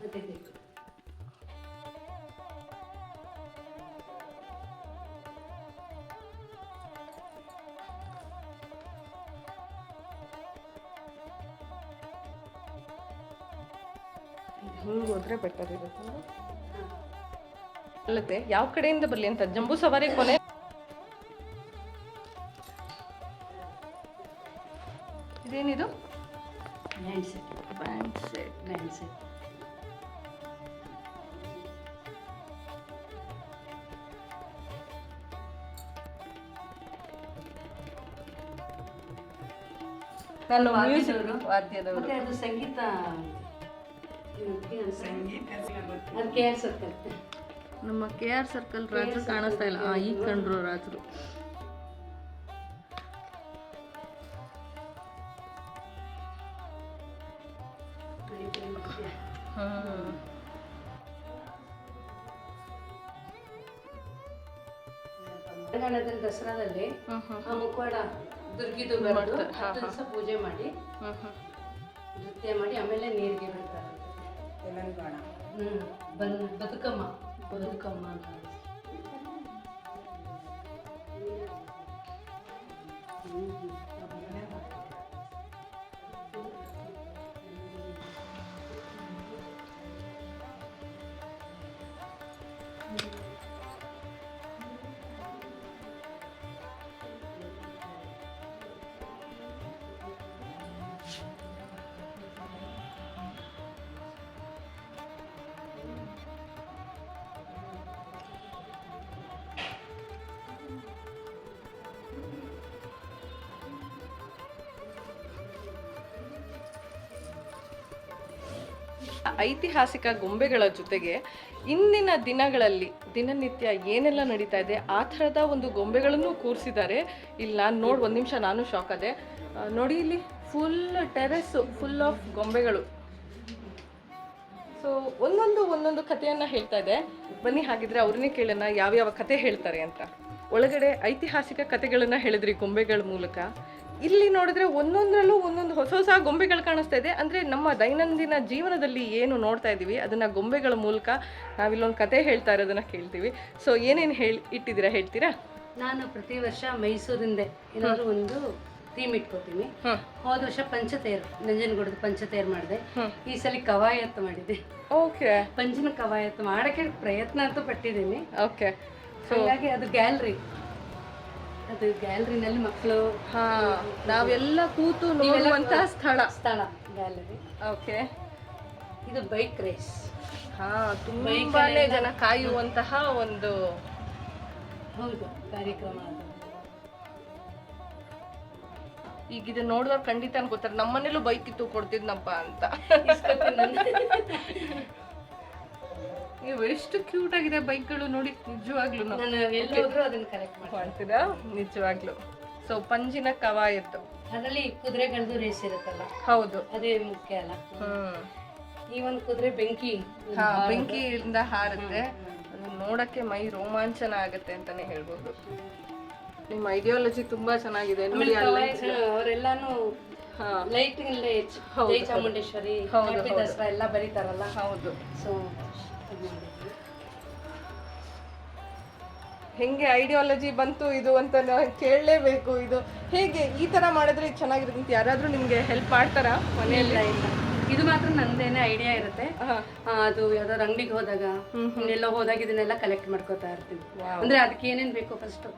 ಮತ್ತೆ ಹಿಂಗೆ ಹೋದ್ರೆ ಬೆಟರ್ ಇರುತ್ತೆ ಅಲ್ಲದೆ. ಯಾವ ಕಡೆಯಿಂದ ಬರಲಿ ಅಂತ ಜಂಬೂ ಸವಾರಿ ಕೊನೆ. ಇದೇನಿದು? Band set. Band set. Band set. ನಾನು ಮ್ಯೂಸಿಕ್ ವಾದ್ಯದವರು. ಮತ್ತೆ ಅದು ಸಂಗೀತ. ಅದು KR ಸರ್ಕಲ್. ನಮ್ಮ KR ಸರ್ಕಲ್ ರಾಜರು ಕಾಣಿಸ್ತಾ ಇಲ್ಲ. ಈಗ ಕಂಡ್ರು ರಾಜರು. ತೆಲಂಗಾಣದಲ್ಲಿ ದಸರಾದಲ್ಲಿ ಆ ಮುಖವಾಡ ದುರ್ಗಿದು ಬರೆದು 10 ದಿವಸ ಪೂಜೆ ಮಾಡಿ ನೃತ್ಯ ಮಾಡಿ ಆಮೇಲೆ ನೀರಿಗೆ ಬಿಡ್ತಾರೆ. ತೆಲಂಗಾಣ. ಬದುಕಮ್ಮ ಬದುಕಮ್ಮ ಅಂತ. ಐತಿಹಾಸಿಕ ಗೊಂಬೆಗಳ ಜೊತೆಗೆ ಇಂದಿನ ದಿನಗಳಲ್ಲಿ ದಿನನಿತ್ಯ ಏನೆಲ್ಲ ನಡೀತಾ ಇದೆ ಆ ಥರದ ಒಂದು ಗೊಂಬೆಗಳನ್ನು ಕೂರಿಸಿದ್ದಾರೆ. ಇಲ್ಲಿ ನಾನು ನೋಡಿ ಒಂದು ನಿಮಿಷ ನಾನು ಶಾಕ್ ಆದೆ. ನೋಡಿ ಇಲ್ಲಿ ಫುಲ್ ಟೆರೆಸ್ ಫುಲ್ ಆಫ್ ಗೊಂಬೆಗಳು. ಸೊ ಒಂದೊಂದು ಕಥೆಯನ್ನು ಹೇಳ್ತಾ ಇದೆ. ಬನ್ನಿ ಹಾಗಿದ್ರೆ ಅವ್ರನ್ನೇ ಕೇಳೋಣ ಯಾವ್ಯಾವ ಕತೆ ಹೇಳ್ತಾರೆ ಅಂತ. ಒಳಗಡೆ ಐತಿಹಾಸಿಕ ಕಥೆಗಳನ್ನು ಹೇಳಿದ್ರಿ ಗೊಂಬೆಗಳ ಮೂಲಕ. ಇಲ್ಲಿ ನೋಡಿದ್ರೆ ಒಂದೊಂದರಲ್ಲೂ ಒಂದೊಂದು ಹೊಸ ಹೊಸ ಗೊಂಬೆಗಳು ಕಾಣಿಸ್ತಾ ಇದೆ. ಅಂದರೆ ನಮ್ಮ ದೈನಂದಿನ ಜೀವನದಲ್ಲಿ ಏನು ನೋಡ್ತಾ ಇದ್ದೀವಿ ಅದನ್ನು ಗೊಂಬೆಗಳ ಮೂಲಕ ನಾವಿಲ್ಲೊಂದು ಕತೆ ಹೇಳ್ತಾ ಇರೋದನ್ನು ಕೇಳ್ತೀವಿ. ಸೊ ಏನೇನು ಇಟ್ಟಿದ್ದೀರಾ ಹೇಳ್ತೀರಾ? ನಾನು ಪ್ರತಿ ವರ್ಷ ಮೈಸೂರಿಂದ ಏನಾದರೂ ಒಂದು ಥೀಮ್ ಇಟ್ಕೋತೀನಿ. ಹೋದ ವರ್ಷ ಪಂಚತೇರು, ನಂಜನಗೂಡದ ಪಂಚತೇರು ಮಾಡಿದೆ. ಈ ಸಲ ಕವಾಯತ್ ಮಾಡಿದೆ. ಓಕೆ. ಪಂಚಿನ ಕವಾಯತ್ ಮಾಡೋಕ್ಕೆ ಪ್ರಯತ್ನ ಅಂತೂ ಪಟ್ಟಿದ್ದೀನಿ. ಓಕೆ. ಹಾಗಾಗಿ ಅದು ಗ್ಯಾಲರಿ, ಅದು ಗ್ಯಾಲರಿನಲ್ಲಿ ಮಕ್ಕಳು ನಾವೆಲ್ಲ ಕೂತು ನೋಡುವಂತಹ ಸ್ಥಳ ಗ್ಯಾಲರಿ. ಓಕೆ. ಇದು ಬೈಕ್ ರೇಸ್. ತುಂಬಾನೇ ಜನ ಕಾಯುವಂತಹ ಒಂದು ಹೌದು ಕಾರ್ಯಕ್ರಮ. ಅದು ಈಗ ಇದು ನೋಡಿದವ್ರು ಖಂಡಿತ ಅನ್ಕೋತಾರೆ ನಮ್ಮನೇಲೂ ಬೈಕ್ ಇತ್ತು ಕೊಡ್ತಿದ್ನಪ್ಪ ಅಂತ. ಎಷ್ಟು ಕ್ಯೂಟ್ ಆಗಿದೆ ಬೈಕ್ಗಳು ನೋಡಿ, ನಿಜವಾಗ್ಲೂ ನಾನು ಎಲ್ಲೋದ್ರೂ ಅದನ್ನ ಕಲೆಕ್ಟ್ ಮಾಡ್ತೀರಾ ನಿಜವಾಗ್ಲೂ. ಸೊ ಪಂಜಿನ ಕವಾಯತ್ತು, ಅದರಲ್ಲಿ ಕುದುರೆಗಳದ್ದು ರೇಸ್ ಇರುತ್ತಲ್ಲ. ಹೌದು, ಅದೇ ಮುಖ್ಯ ಅಲ್ಲ. ಈ ಒಂದು ಕುದುರೆ ಬೆಂಕಿಯಿಂದ ಹಾರುತ್ತೆ. ಅದನ್ನ ನೋಡಕ್ಕೆ ಮೈ ರೋಮಾಂಚನ ಆಗತ್ತೆ ಅಂತಾನೆ ಹೇಳ್ಬೋದು. ನಿಮ್ಮ ಐಡಿಯಾಲಜಿ ತುಂಬಾ ಚೆನ್ನಾಗಿದೆ ನೋಡಿ. ಅವರೆಲ್ಲಾನು ಲೈಟಿಂಗ್ ಜೈ ಚಾಮುಂಡೇಶ್ವರಿ, ದಸರಾ ಎಲ್ಲ ಬರೀತಾರಲ್ಲ. ಹೌದು. ಸೊ ಹೆಂಗೆ ಐಡಿಯಾಲಜಿ ಬಂತು ಇದು ಅಂತ ಕೇಳಲೇಬೇಕು. ಇದು ಹೇಗೆ ಈ ತರ ಮಾಡಿದ್ರೆ ಇದು ಚೆನ್ನಾಗಿರುತ್ತೆ ಅಂತ ಯಾರಾದ್ರೂ ನಿಮ್ಗೆ ಹೆಲ್ಪ್ ಮಾಡ್ತಾರಾ ಮನೆಯಲ್ಲ? ಇದು ಮಾತ್ರ ನಂದೇನೆ ಐಡಿಯಾ ಇರುತ್ತೆ. ಅದು ಯಾವ್ದಾದ್ರು ಅಂಗಡಿಗೆ ಹೋದಾಗ ಇನ್ನೆಲ್ಲ ಹೋದಾಗ ಇದನ್ನೆಲ್ಲ ಕಲೆಕ್ಟ್ ಮಾಡ್ಕೋತಾ ಇರ್ತೀನಿ. ಅಂದ್ರೆ ಅದಕ್ಕೆ ಏನೇನ್ ಬೇಕೋ ಫಸ್ಟ್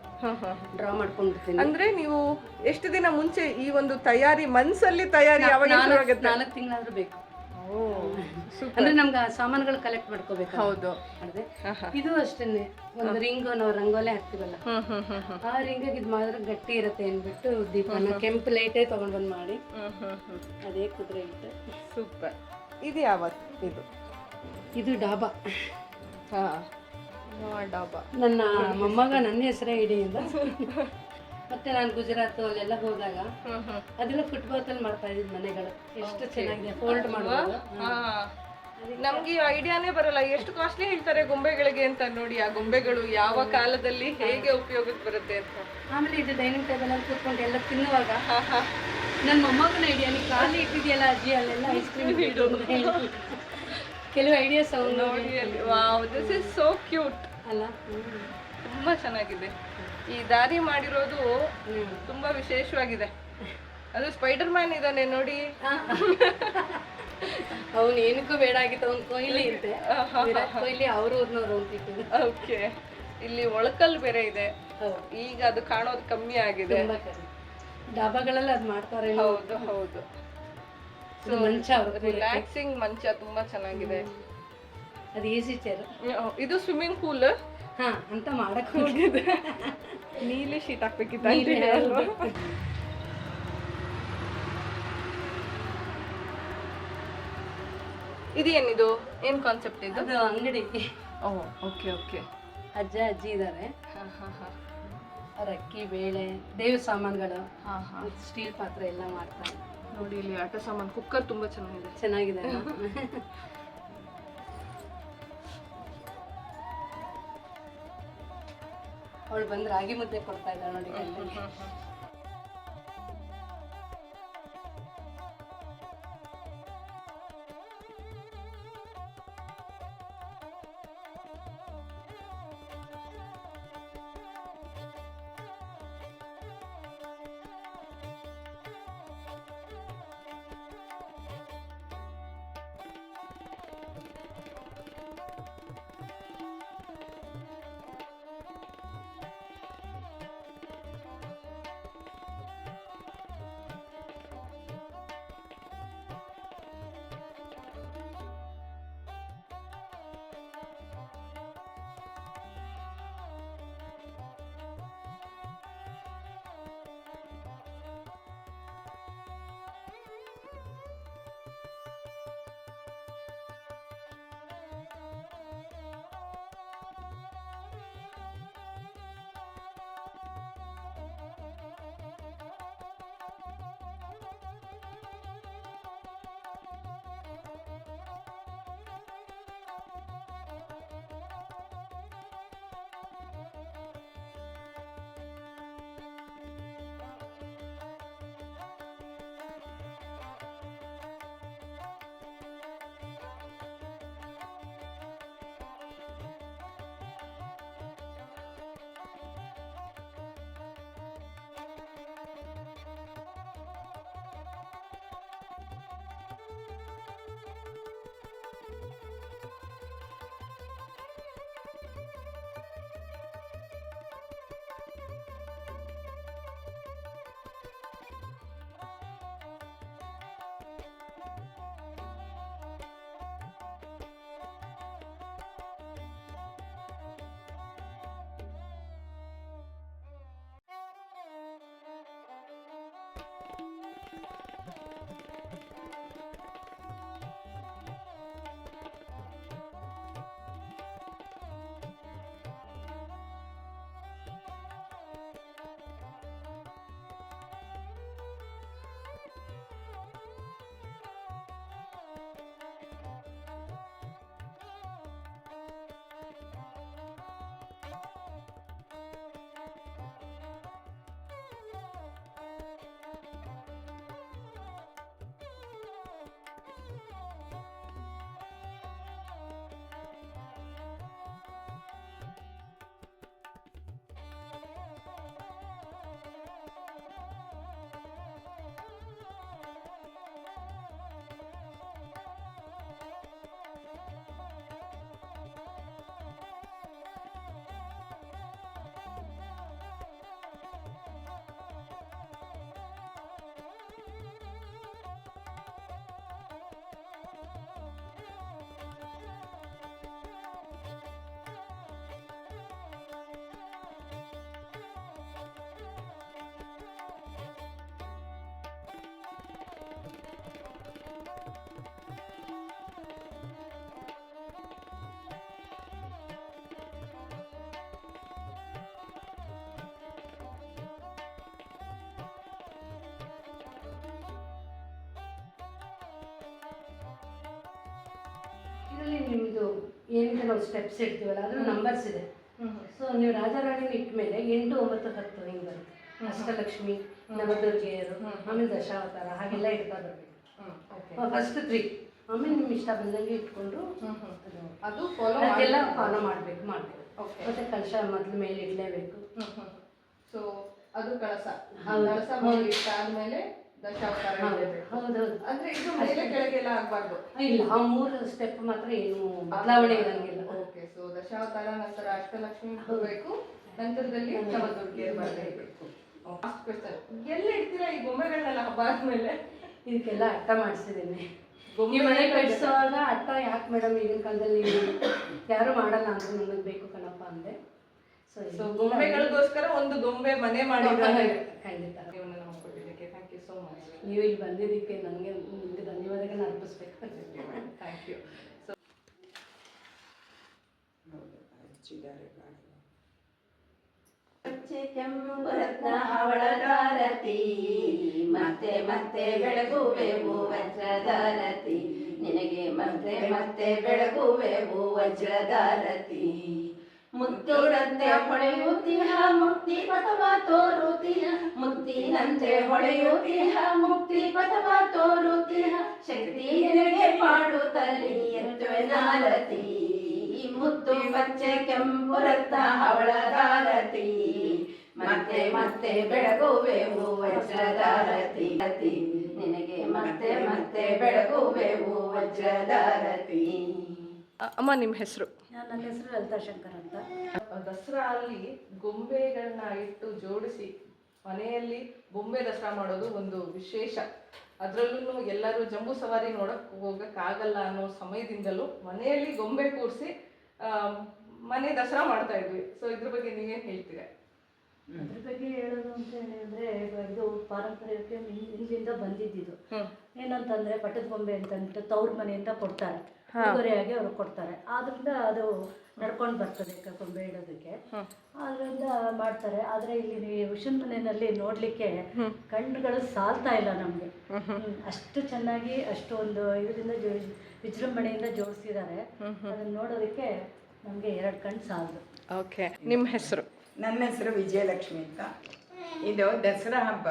ಡ್ರಾ ಮಾಡ್ಕೊಂಡಿರ್ತೀನಿ. ಅಂದ್ರೆ ನೀವು ಎಷ್ಟು ದಿನ ಮುಂಚೆ ಈ ಒಂದು ತಯಾರಿ ಮನ್ಸಲ್ಲಿ ತಯಾರಿ ಯಾವಾಗ 4 ತಿಂಗಳಾದ್ರೂ ಬೇಕು. ಅಂದ್ರೆ ನಮ್ಗೆ ಸಾಮಾನುಗಳು ಕಲೆಕ್ಟ್ ಮಾಡ್ಕೋಬೇಕು. ಹೌದು. ಇದು ಅಷ್ಟೇನೆ, ಒಂದು ರಿಂಗ್ ನಾವು ರಂಗೋಲೆ ಹಾಕ್ತಿವಲ್ಲ, ಆ ರಿಂಗಿಗೆ ಇದು ಮಾತ್ರ ಗಟ್ಟಿ ಇರುತ್ತೆ ಅಂದ್ಬಿಟ್ಟು ದೀಪನ ಕೆಂಪು ಲೈಟೇ ತಗೊಂಡ್ ಬಂದ್ ಮಾಡಿ ಅದೇ ಕುದುರೆ ಇಟ್ಟು. ಸೂಪರ್. ಇದು ಯಾವತ್ತು? ಇದು ಡಾಬಾ. ಡಾಬಾ ನನ್ನ ಮೊಮ್ಮಗ ನನ್ನ ಹೆಸರೇ ಇಡಿಯಿಂದ. ಮತ್ತೆ ನಾನು ಗುಜರಾತ್ ಅಲ್ಲೆಲ್ಲ ಹೋದಾಗ ಅದೆಲ್ಲ ಫುಟ್ಬಾಲ್ ಮಾಡ್ತಾ ಇದ್ದಿದ್ದು ಮನೆಗಳು. ಎಷ್ಟು ಚೆನ್ನಾಗಿದೆ, ಫೋಲ್ಡ್ ಮಾಡ್ಬೋದು. ನಮ್ಗೆ ಈ ಐಡಿಯಾನೇ ಬರಲ್ಲ ಎಷ್ಟು ಕಾಸ್ಟ್ಲಿ ಹೇಳ್ತಾರೆ ಗೊಂಬೆಗಳಿಗೆ ಅಂತ. ನೋಡಿ ಆ ಗೊಂಬೆಗಳು ಯಾವ ಕಾಲದಲ್ಲಿ ಹೇಗೆ ಉಪಯೋಗಕ್ಕೆ ಬರುತ್ತೆ ಅಂತ. ಆಮೇಲೆ ಇದು ಡೈನಿಂಗ್ ಟೇಬಲ್ ಅಲ್ಲಿ ಕೂತ್ಕೊಂಡು ಎಲ್ಲ ತಿನ್ನುವಾಗ ನನ್ನ ಮೊಮ್ಮಗನ ಐಡಿಯಾ, ನೀ ಖಾಲಿ ಇಟ್ಟಿದೆಯಲ್ಲ ಅಜ್ಜಿ ಅಲ್ಲೆಲ್ಲ ಐಸ್ ಕ್ರೀಮ್ ಇಡು ಕೆಲವು ಐಡಿಯಾಸ್ ನೋಡಿ. Wow, this is so cute ಅಲ್ಲ, ತುಂಬಾ ಚೆನ್ನಾಗಿದೆ. ಈ ದಾರಿ ಮಾಡಿರೋದು ತುಂಬಾ ವಿಶೇಷವಾಗಿದೆ. ಅದು ಸ್ಪೈಡರ್ ಮ್ಯಾನ್ ಇದಾನೆ ನೋಡಿ. ಅವನು ಏನಕ್ಕೂ ಬೇಡ ಆಗಿತ್ತು. ಅವ್ನು ಕೊಹ್ಲಿ ಇರುತ್ತೆ, ವಿರಾಟ್ ಕೊಹ್ಲಿ ಅವ್ರ ಊರ್ನವ್ರು ಅಂತಿತ್ತು. ಓಕೆ. ಇಲ್ಲಿ ಒಳಕಲ್ ಬೇರೆ ಇದೆ. ಈಗ ಅದು ಕಾಣೋದು ಕಮ್ಮಿ ಆಗಿದೆ. ಡಾಬಾಗಳೆಲ್ಲ ಅದು ಮಾಡ್ತಾರೆ. ಹೌದು ಹೌದು. ಮಂಚ, ರಿಲ್ಯಾಕ್ಸಿಂಗ್ ಮಂಚ ತುಂಬಾ ಚೆನ್ನಾಗಿದೆ. ಅದು ಈಸಿ ಚೇರ್. ಇದು ಸ್ವಿಮ್ಮಿಂಗ್ ಪೂಲ್ ಅಂತ ಮಾಡಕ್ ಹೋಗಿದೆ. ನೀಲಿ ಶೀಟ್ ಹಾಕ್ಬೇಕಿತ್ತ? ಇದೇನಿದು? ಏನ್ ಕಾನ್ಸೆಪ್ಟ್ ಇದು? ಅದು ಅಂಗಡಿ. Okay okay. ಅಜ್ಜ ಅಜ್ಜಿ ಇದಾರೆ. ಅವ್ರ ಅಕ್ಕಿ ಬೇಳೆ ದೇವ್ರ ಸಾಮಾನುಗಳು, ಸ್ಟೀಲ್ ಪಾತ್ರೆ ಎಲ್ಲ ಮಾಡ್ತಾರೆ ನೋಡಿ. ಇಲ್ಲಿ ಆಟ ಸಾಮಾನು, ಕುಕ್ಕರ್ ತುಂಬಾ ಚೆನ್ನಾಗಿದೆ. ಅವಳು ಬಂದು ರಾಗಿ ಮುದ್ದೆ ಕೊಡ್ತಾ ಇದ್ದಾಳೆ ನೋಡಿ. ಇದರಲ್ಲಿ ನಿಮ್ಮದು ಏನಿದೆ ನಾವು ಸ್ಟೆಪ್ಸ್ ಇಡ್ತೀವಲ್ಲ ಅದ್ರ ನಂಬರ್ಸ್ ಇದೆ. ಸೊ ನೀವು ರಾಜಾರಾಣಿ ಇಟ್ಟ ಮೇಲೆ 8, 9, 10 ಹಿಂಗೆ ಬರುತ್ತೆ. ಅಷ್ಟಲಕ್ಷ್ಮಿ, ನವದುರ್ಗೆಯರು, ಆಮೇಲೆ ದಶಾವತಾರ ಹಾಗೆಲ್ಲ ಇಡ್ತಾ ಬರಬೇಕು. ಫಸ್ಟ್ 3, ಆಮೇಲೆ ನಿಮ್ಮ ಇಷ್ಟ ಬಂದಂಗೆ ಇಟ್ಕೊಂಡು ಅದು ಅದೆಲ್ಲ ಫಾಲೋ ಮಾಡಬೇಕು. ಮತ್ತೆ ಕಲಶ ಮೊದಲು ಮೇಲೆ ಇಡಲೇಬೇಕು. ಸೊ ಅದು ಕಳಸ ಕಳಸ ಮೇಲೆ ಇಟ್ಟಾದ್ಮೇಲೆ ದಶಾವತಾರ ಇಡಬೇಕು. ಹೌದೌದು. ಅಂದ್ರೆ ಇದು ಮೇಲೆ ಕೆಳಗೆಲ್ಲ ಆಗ್ಬಾರ್ದು. ಇಲ್ಲ, ಆ 3 ಸ್ಟೆಪ್ ಮಾತ್ರ ಏನು ಬದಲಾವಣೆ ಇರಂಗಿಲ್ಲ. ಓಕೆ. ಸೊ ದಶಾವತಾರ ನಂತರ ಅಷ್ಟಲಕ್ಷ್ಮಿ ಬರಬೇಕು, ನಂತರದಲ್ಲಿ ನವದುರ್ಗೆ ಬರಬೇಕು. ಲಾಸ್ಟ್ ಕ್ವೆಶ್ಚನ್, ಎಲ್ಲಿ ಇಡ್ತೀರಾ ಈ ಗೊಂಬೆಗಳನ್ನೆಲ್ಲ ಹಬ್ಬ ಆದ್ಮೇಲೆ? ಇದಕ್ಕೆಲ್ಲ ಅಟ್ಟ ಮಾಡಿಸಿದ್ದೀನಿ. ಈ ಮನೆ ಕಟ್ಟಿಸುವಾಗ ಅಟ್ಟ ಯಾಕೆ ಮೇಡಮ್ ಈಗಿನ ಕಾಲದಲ್ಲಿ ಯಾರು ಮಾಡಲ್ಲ ಅಂದ್ರೆ ನನಗೆ ಬೇಕು ಕಣಪ್ಪ ಅಂದೆ. ಸೊ ಗೊಂಬೆಗಳಿಗೋಸ್ಕರ ಒಂದು ಗೊಂಬೆ ಮನೆ ಮಾಡಿದ್ದಾರೆ. ಖಂಡಿತ. ಕೊಟ್ಟಿದ್ದಕ್ಕೆ ಥ್ಯಾಂಕ್ ಯು ಸೋ ಮಚ್. ನೀವು ಇಲ್ಲಿ ಬಂದಿದ್ದಕ್ಕೆ ನನಗೆ ನಿಮಗೆ ಧನ್ಯವಾದಗಳನ್ನ ಅರ್ಪಿಸ್ಬೇಕು. Thank you. ಕೆಂಪುರತ್ನ ಹವಳದಾರತಿ, ಮತ್ತೆ ಮತ್ತೆ ಬೆಳಗುವೆವು ವಜ್ರದಾರತಿ, ನಿನಗೆ ಮತ್ತೆ ಮತ್ತೆ ಬೆಳಗುವೆವು ವಜ್ರದಾರತಿ. ಮುತ್ತುರಂತೆ ಹೊಳೆಯುತ್ತೀಹ ಮುಕ್ತಿ ಪಥವ ತೋರುತ್ತೀಹ, ಮುತ್ತಿನಂತೆ ಹೊಳೆಯುತ್ತೀಹ ಮುಕ್ತಿ ಪಥವ ತೋರುತ್ತೀಹ, ಶಕ್ತಿ ನಿನಗೆ ಮಾಡುತ್ತಲಿ ಎತ್ತುವೆನಾರತಿ. ಮುತ್ತು ಪಚ್ಚೆ ಕೆಂಪು ರತ್ನ ಹವಳದಾರತಿ, ಮತ್ತೆ ಮತ್ತೆ ಬೆಳಗುವೆವು ವಜ್ರದಾರತಿ, ನಿನಗೆ ಮತ್ತೆ ಮತ್ತೆ ಬೆಳಗುವೆವು ವಜ್ರದಾರತಿ. ಅಮ್ಮ ನಿಮ್ಮ ಹೆಸರು? ನನ್ನ ಹೆಸರು ಲಲಿತಾ ಶಂಕರ್ ಅಂತ. ದಸರಾ ಅಲ್ಲಿ ಗೊಂಬೆಗಳನ್ನ ಇಟ್ಟು ಜೋಡಿಸಿ ಮನೆಯಲ್ಲಿ ಬೊಂಬೆ ದಸರಾ ಮಾಡೋದು ಒಂದು ವಿಶೇಷ. ಅದರಲ್ಲೂ ಎಲ್ಲರೂ ಜಂಬೂ ಸವಾರಿ ಹೋಗಕ್ಕಾಗಲ್ಲ ಅನ್ನೋ ಸಮಯದಿಂದಲೂ ಮನೆಯಲ್ಲಿ ಗೊಂಬೆ ಕೂರಿಸಿ ಮನೆ ದಸರಾ ಮಾಡ್ತಾ ಇದ್ವಿ. ಸೊ ಇದ್ರ ಬಗ್ಗೆ ನೀವೇನು ಹೇಳ್ತೀರಾ? ಅದ್ರ ಬಗ್ಗೆ ಹೇಳೋದು ಅಂತ ಹೇಳಿದ್ರೆ, ಇದು ಪಾರಂಪರ್ಯಕ್ಕೆ ಹಿಂದಿಂದ ಬಂದಿದ್ದು. ಏನಂತಂದ್ರೆ ಪಟ್ಟದ ಗೊಂಬೆ ಅಂತಂದ್ಬಿಟ್ಟು ತವ್ರ ಮನೆಯಿಂದ ಕೊಡ್ತಾರೆ, ಉಡುಗೊರೆಯಾಗಿ ಅವ್ರು ಕೊಡ್ತಾರೆ. ಆದ್ರಿಂದ ಅದು ನಡ್ಕೊಂಡು ಬರ್ತದೆ ಗೊಂಬೆ ಇಡೋದಕ್ಕೆ, ಆದ್ರಿಂದ ಮಾಡ್ತಾರೆ. ಆದ್ರೆ ಇಲ್ಲಿ ವಿಷನ್ ಮನೆಯಲ್ಲಿ ನೋಡ್ಲಿಕ್ಕೆ ಕಣ್ಣುಗಳು ಸಾಲ್ತಾ ಇಲ್ಲ ನಮ್ಗೆ. ಅಷ್ಟು ಚೆನ್ನಾಗಿ ಅಷ್ಟೊಂದು ಇದರಿಂದ ವಿಜೃಂಭಣೆಯಿಂದ ಜೋಡಿಸಿದ್ದಾರೆ. ಅದನ್ನ ನೋಡೋದಕ್ಕೆ ನಮ್ಗೆ 2 ಕಣ್ಣು ಸಾಲದು. ಓಕೆ. ನಿಮ್ಮ ಹೆಸರು? ನನ್ನ ಹೆಸರು ವಿಜಯಲಕ್ಷ್ಮಿ ಅಂತ. ಇದು ದಸರಾ ಹಬ್ಬ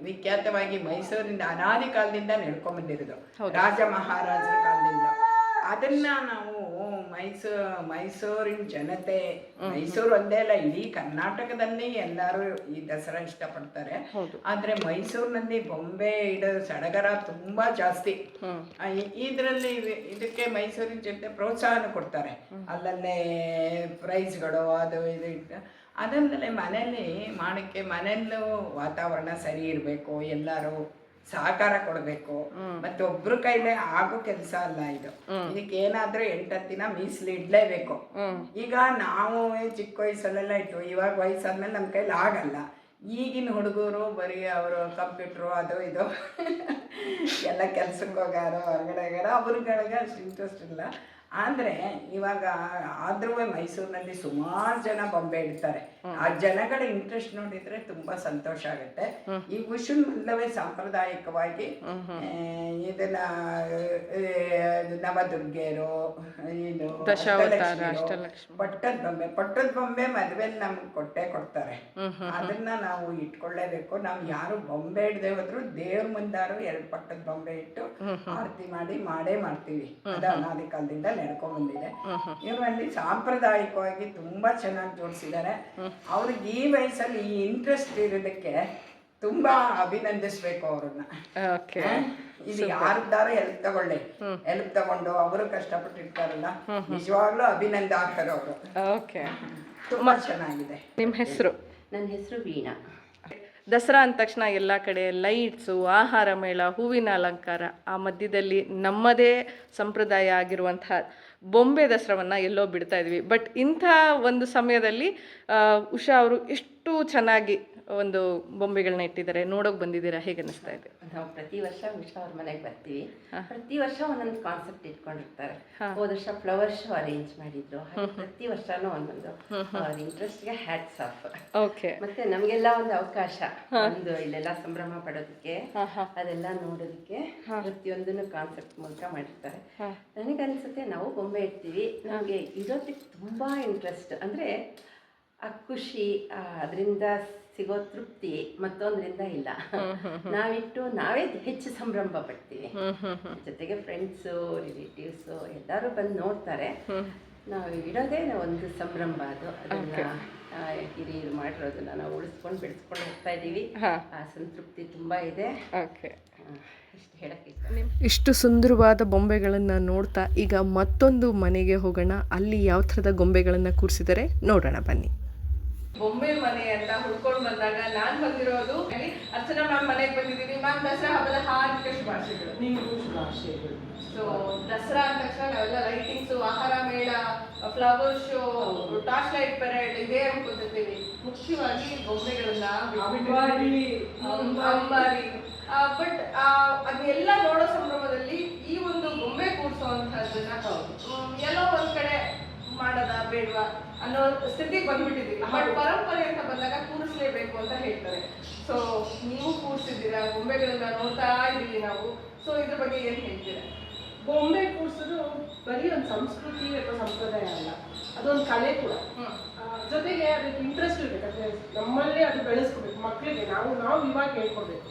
ವಿಖ್ಯಾತವಾಗಿ ಮೈಸೂರಿಂದ ಅನಾದಿ ಕಾಲದಿಂದ ನಡ್ಕೊಂಡ್ಬಂದಿರೋದು, ರಾಜ ಮಹಾರಾಜರ ಕಾಲದಿಂದ. ಅದನ್ನ ನಾವು ಮೈಸೂರಿನ ಜನತೆ, ಮೈಸೂರು ಒಂದೇ ಅಲ್ಲ ಇಡೀ ಕರ್ನಾಟಕದಲ್ಲಿ ಎಲ್ಲರೂ ಈ ದಸರಾ ಇಷ್ಟಪಡ್ತಾರೆ. ಆದ್ರೆ ಮೈಸೂರಿನಲ್ಲಿ ಬೊಂಬೆ ಇಡೋ ಸಡಗರ ತುಂಬಾ ಜಾಸ್ತಿ. ಇದರಲ್ಲಿ ಇದಕ್ಕೆ ಮೈಸೂರಿನ ಜನತೆ ಪ್ರೋತ್ಸಾಹನ ಕೊಡ್ತಾರೆ. ಅಲ್ಲಲ್ಲೇ ಪ್ರೈಸ್ಗಳು ಅದು ಇದು ಇಟ್ಟು ಅದಲ್ಲದೆ ಮನೆಯಲ್ಲಿ ಮಾಡಕ್ಕೆ ಮನೆಯಲ್ಲೂ ವಾತಾವರಣ ಸರಿ ಇರಬೇಕು, ಎಲ್ಲರೂ ಸಹಕಾರ ಕೊಡಬೇಕು. ಮತ್ತೆ ಒಬ್ರ ಕೈಲೇ ಆಗೋ ಕೆಲಸ ಅಲ್ಲ ಇದು. ಇದಕ್ಕೆ ಏನಾದ್ರೂ 8-10 ದಿನ ಮೀಸಲು ಇಡ್ಲೇಬೇಕು. ಈಗ ನಾವು ಚಿಕ್ಕ ವಯಸ್ಸಲ್ಲೆಲ್ಲ ಇಟ್ಟು, ಇವಾಗ ವಯಸ್ಸಾದ್ಮೇಲೆ ನಮ್ಮ ಕೈಲಿ ಆಗಲ್ಲ. ಈಗಿನ ಹುಡುಗರು ಬರೀ ಅವರು ಕಂಪ್ಯೂಟ್ರು ಅದು ಇದು ಎಲ್ಲ ಕೆಲ್ಸಕ್ಕೆ ಹೋಗಾರೋ ಹೊರಗಡೆ ಹೋಗಾರೋ, ಅವ್ರಗಳಿಗೆ ಅಷ್ಟು ಇಂಟ್ರೆಸ್ಟ್ ಇಲ್ಲ. ಆದರೆ ಇವಾಗ ಆದ್ರೂ ಮೈಸೂರಿನಲ್ಲಿ ಸುಮಾರು ಜನ ಬೊಂಬೆ ಇಡ್ತಾರೆ. ಆ ಜನಗಳ ಇಂಟ್ರೆಸ್ಟ್ ನೋಡಿದ್ರೆ ತುಂಬಾ ಸಂತೋಷ ಆಗುತ್ತೆ. ಈ ವಿಷನ್ ಮೊದಲವೇ ಸಾಂಪ್ರದಾಯಿಕವಾಗಿ ಇದನ್ನ ನವದುರ್ಗೆಯರು, ಇದು ಪಟ್ಟದ ಬೊಂಬೆ ಮದುವೆಲಿ ನಮ್ಗೆ ಕೊಡ್ತಾರೆ. ಅದನ್ನ ನಾವು ಇಟ್ಕೊಳ್ಳೇಬೇಕು. ನಾವು ಯಾರು ಬೊಂಬೆ ಇಡದೆ ಹೋದ್ರು ದೇವ್ರ ಮುಂದಾರು 2 ಪಟ್ಟದ ಬೊಂಬೆ ಇಟ್ಟು ಆರತಿ ಮಾಡೇ ಮಾಡ್ತೀವಿ. ಅದು ಅನಾದಿ ಕಾಲದಿಂದ ನಡ್ಕೊಂಡ್ ಬಂದಿದೆ. ಇವರಲ್ಲಿ ಸಾಂಪ್ರದಾಯಿಕವಾಗಿ ತುಂಬಾ ಚೆನ್ನಾಗಿ ಜೋಡಿಸಿದ್ದಾರೆ. ಅವ್ರಿಗೆ ಈ ವಯಸ್ಸಲ್ಲಿ ಈ ಇಂಟ್ರೆಸ್ಟ್ ಇರೋದಕ್ಕೆ ತುಂಬಾ ಅಭಿನಂದಿಸ್ಬೇಕು ಅವ್ರನ್ನ. ಇದು ಯಾರ್ದಾರು ಹೆಲ್ಪ್ ತಗೊಂಡು ಅವರು ಕಷ್ಟಪಟ್ಟಿರ್ತಾರಲ್ಲ, ನಿಜವಾಗ್ಲೂ ಅಭಿನಂದಾರ್ಹರು ಅವರು. ತುಂಬಾ ಚೆನ್ನಾಗಿದೆ. ನಿಮ್ಮ ಹೆಸರು? ನನ್ನ ಹೆಸರು ವೀಣಾ. ದಸರಾ ಅಂದ ತಕ್ಷಣ ಎಲ್ಲ ಕಡೆ ಲೈಟ್ಸು, ಆಹಾರ ಮೇಳ, ಹೂವಿನ ಅಲಂಕಾರ, ಆ ಮಧ್ಯದಲ್ಲಿ ನಮ್ಮದೇ ಸಂಪ್ರದಾಯ ಆಗಿರುವಂಥ ಬೊಂಬೆ ದಸರಾವನ್ನು ಎಲ್ಲೋ ಬಿಡ್ತಾ ಇದ್ವಿ. ಬಟ್ ಇಂಥ ಒಂದು ಸಮಯದಲ್ಲಿ ಉಷಾ ಅವರು ಎಷ್ಟು ಚೆನ್ನಾಗಿ ಒಂದು ಬೊಂಬೆಗಳನ್ನ ಇಟ್ಟಿದ್ದಾರೆ, ನೋಡೋಕೆ ಬಂದಿದ್ದೀರಾ, ಹೇಗೆ ಅನ್ನಿಸ್ತಾ ಇದೆ? ನಾವು ಪ್ರತಿ ವರ್ಷ ಉಷಾ ಅವ್ರ ಮನೆಗೆ ಬರ್ತೀವಿ. ಪ್ರತಿ ವರ್ಷ ಒಂದೊಂದು ಕಾನ್ಸೆಪ್ಟ್ ಇಟ್ಕೊಂಡಿರ್ತಾರೆ. ಹೋದ ವರ್ಷ ಫ್ಲವರ್ ಶೋ ಅರೇಂಜ್ ಮಾಡಿದ್ರು. ಹಾಗೆ ಪ್ರತಿ ವರ್ಷನೂ ಒಂದೊಂದು ಅವ್ರ ಇಂಟ್ರೆಸ್ಟ್ಗೆ ಹ್ಯಾಟ್ಸ್ ಆಫ್. ಓಕೆ. ಮತ್ತೆ ನಮಗೆಲ್ಲ ಒಂದು ಅವಕಾಶ, ಒಂದು ಇಲ್ಲೆಲ್ಲ ಸಂಭ್ರಮ ಪಡೋದಕ್ಕೆ, ಅದೆಲ್ಲ ನೋಡೋದಕ್ಕೆ ಪ್ರತಿಯೊಂದನ್ನು ಕಾನ್ಸೆಪ್ಟ್ ಮೂಲಕ ಮಾಡಿರ್ತಾರೆ. ನನಗನ್ಸುತ್ತೆ ನಾವು ಬೊಂಬೆ ಇಡ್ತೀವಿ, ನಮಗೆ ಇಡೋದಕ್ಕೆ ತುಂಬಾ ಇಂಟ್ರೆಸ್ಟ್. ಅಂದ್ರೆ ಆ ಖುಷಿ, ಅದರಿಂದ ಸಿಗೋ ತೃಪ್ತಿ ಮತ್ತೊಂದರಿಂದ ಇಲ್ಲ. ನಾವಿಟ್ಟು ನಾವೇ ಹೆಚ್ಚು ಸಂಭ್ರಮ ಪಡ್ತೀವಿ. ಜೊತೆಗೆ ಫ್ರೆಂಡ್ಸು, ರಿಲೇಟಿವ್ಸು ಎಲ್ಲರೂ ಬಂದು ನೋಡ್ತಾರೆ. ನಾವು ಇಡೋದೇ ಒಂದು ಸಂಭ್ರಮ. ಅದು ಅದನ್ನ ಹಿರಿಯರು ಮಾಡಿರೋದನ್ನ ನಾವು ಉಳಿಸ್ಕೊಂಡು ಬೆಳೆಸ್ಕೊಂಡು ಹೋಗ್ತಾ ಇದ್ದೀವಿ. ಆ ಸಂತೃಪ್ತಿ ತುಂಬಾ ಇದೆ. ಇಷ್ಟು ಹೇಳಕ್ಕೆ ಇಷ್ಟ. ಇಷ್ಟು ಸುಂದರವಾದ ಬೊಂಬೆಗಳನ್ನು ನೋಡ್ತಾ ಈಗ ಮತ್ತೊಂದು ಮನೆಗೆ ಹೋಗೋಣ. ಅಲ್ಲಿ ಯಾವ ಥರದ ಗೊಂಬೆಗಳನ್ನು ಕೂರಿಸಿದರೆ ನೋಡೋಣ ಬನ್ನಿ. ಬೊಂಬೆ ಮನೆ ಅಂತ ಹುಡ್ಕೊಂಡು ಬಂದಾಗ ನಾನು ಬಂದಿರೋದು ಅರ್ಚನಾ ಮ್ಯಾಮ್ ಮನೆಗೆ ಬಂದಿದ್ದೀನಿ. ಮ್ಯಾಮ್, ದಸರಾ ಹಬ್ಬದ ಹಾರ್ದಿಕ ಶುಭಾಶಯಗಳು. ನಿಮಗೂ ಶುಭಾಶಯಗಳು. ಸೊ ದಸರಾ ಅಂದ ತಕ್ಷಣ ನಾವೆಲ್ಲ ಲೈಟಿಂಗ್ಸು, ಆಹಾರ ಮೇಳ, flower show, torch light parade ಇದೇ ಅನ್ಕೊತಿರ್ತೀವಿ. ಮುಖ್ಯವಾಗಿ ಬೊಂಬೆಗಳನ್ನ ಅಂಬಾರಿ. ಬಟ್ ಅದನ್ನೆಲ್ಲ ನೋಡೋ ಸಂಭ್ರಮದಲ್ಲಿ ಈ ಒಂದು ಗೊಂಬೆ ಕೂರಿಸುವಂತಹದ್ದನ್ನ ಎಲ್ಲೋ ಒಂದ್ ಕಡೆ ಮಾಡೋದ ಬೇಡವಾ ಅನ್ನೋ ಸ್ಥಿತಿಗೆ ಬಂದ್ಬಿಟ್ಟಿದ್ದೀವಿ. ಬಟ್ ಪರಂಪರೆ ಅಂತ ಬಂದಾಗ ಕೂರಿಸ್ಲೇಬೇಕು ಅಂತ ಹೇಳ್ತಾರೆ. ಸೊ ನೀವು ಕೂರಿಸಿದ್ದೀರಾ, ಗೊಂಬೆಗಳನ್ನ ನೋಡ್ತಾ ಇದ್ದೀವಿ ನಾವು. ಸೊ ಇದ್ರ ಬಗ್ಗೆ ಏನ್ ಹೇಳ್ತೀರಾ? ಬೊಂಬೆ ಕೂರಿಸೋದು ಬರೀ ಒಂದು ಸಂಸ್ಕೃತಿ ಅಥವಾ ಸಂಪ್ರದಾಯ ಅಲ್ಲ, ಅದೊಂದು ಕಲೆ ಕೂಡ. ಜೊತೆಗೆ ಅದಕ್ಕೆ ಇಂಟ್ರೆಸ್ಟ್ ಇರಬೇಕು. ಅಂದ್ರೆ ನಮ್ಮಲ್ಲೇ ಅದು ಬೆಳೆಸ್ಕೋಬೇಕು. ಮಕ್ಕಳಿಗೆ ನಾವು ಇವಾಗ ಹೇಳ್ಕೊಡ್ಬೇಕು.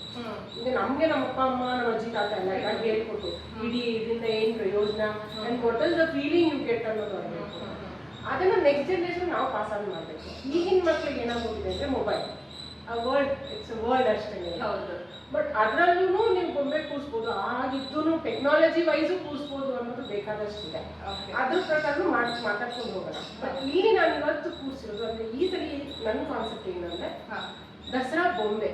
ಈಗ ನಮ್ಗೆ ನಮ್ಮ ಅಪ್ಪ ಅಮ್ಮ, ನಮ್ಮ ಅಜ್ಜಿ ತಾತ ಎಲ್ಲ ಇವಾಗ ಹೇಳ್ಕೊಟ್ಟು ಇಡೀ ಇದರಿಂದ ಏನ್ ಪ್ರಯೋಜನ and what is the feeling you get ಅನ್ನೋದು ಆಗಬೇಕು. ಅದನ್ನ ನೆಕ್ಸ್ಟ್ ಜನರೇಷನ್ ನಾವು ಪಾಸ್ ಆನ್ ಮಾಡಬೇಕು. ಈಗಿನ ಮಕ್ಳಿಗೆ ಏನಾಗೋಗಿದೆ ಅಂದ್ರೆ ಮೊಬೈಲ್, ಇಟ್ಸ್ ವರ್ಲ್ಡ್ ಅಷ್ಟೇ. ಬಟ್ ಅದರಲ್ಲೂ ನೀವು ಗೊಂಬೆ ಕೂರಿಸ್ಬೋದು. ಆಗಿದ್ದು ಟೆಕ್ನಾಲಜಿ ವೈಸು ಕೂರಿಸ್ಬೋದು ಅನ್ನೋದು ಬೇಕಾದಷ್ಟಿದೆ. ಅದ್ರ ಪ್ರಕಾರ ಮಾತಾಡ್ಕೊಂಡು ಹೋಗೋಣ. ಬಟ್ ಇಲ್ಲಿ ನಾನು ಇವತ್ತು ಕೂರಿಸಿರೋದು ಅಂದ್ರೆ ಈ ಸರಿ ನನ್ನ ಕಾನ್ಸೆಪ್ಟ್ ಏನಂದ್ರೆ ದಸರಾ ಬೊಂಬೆ,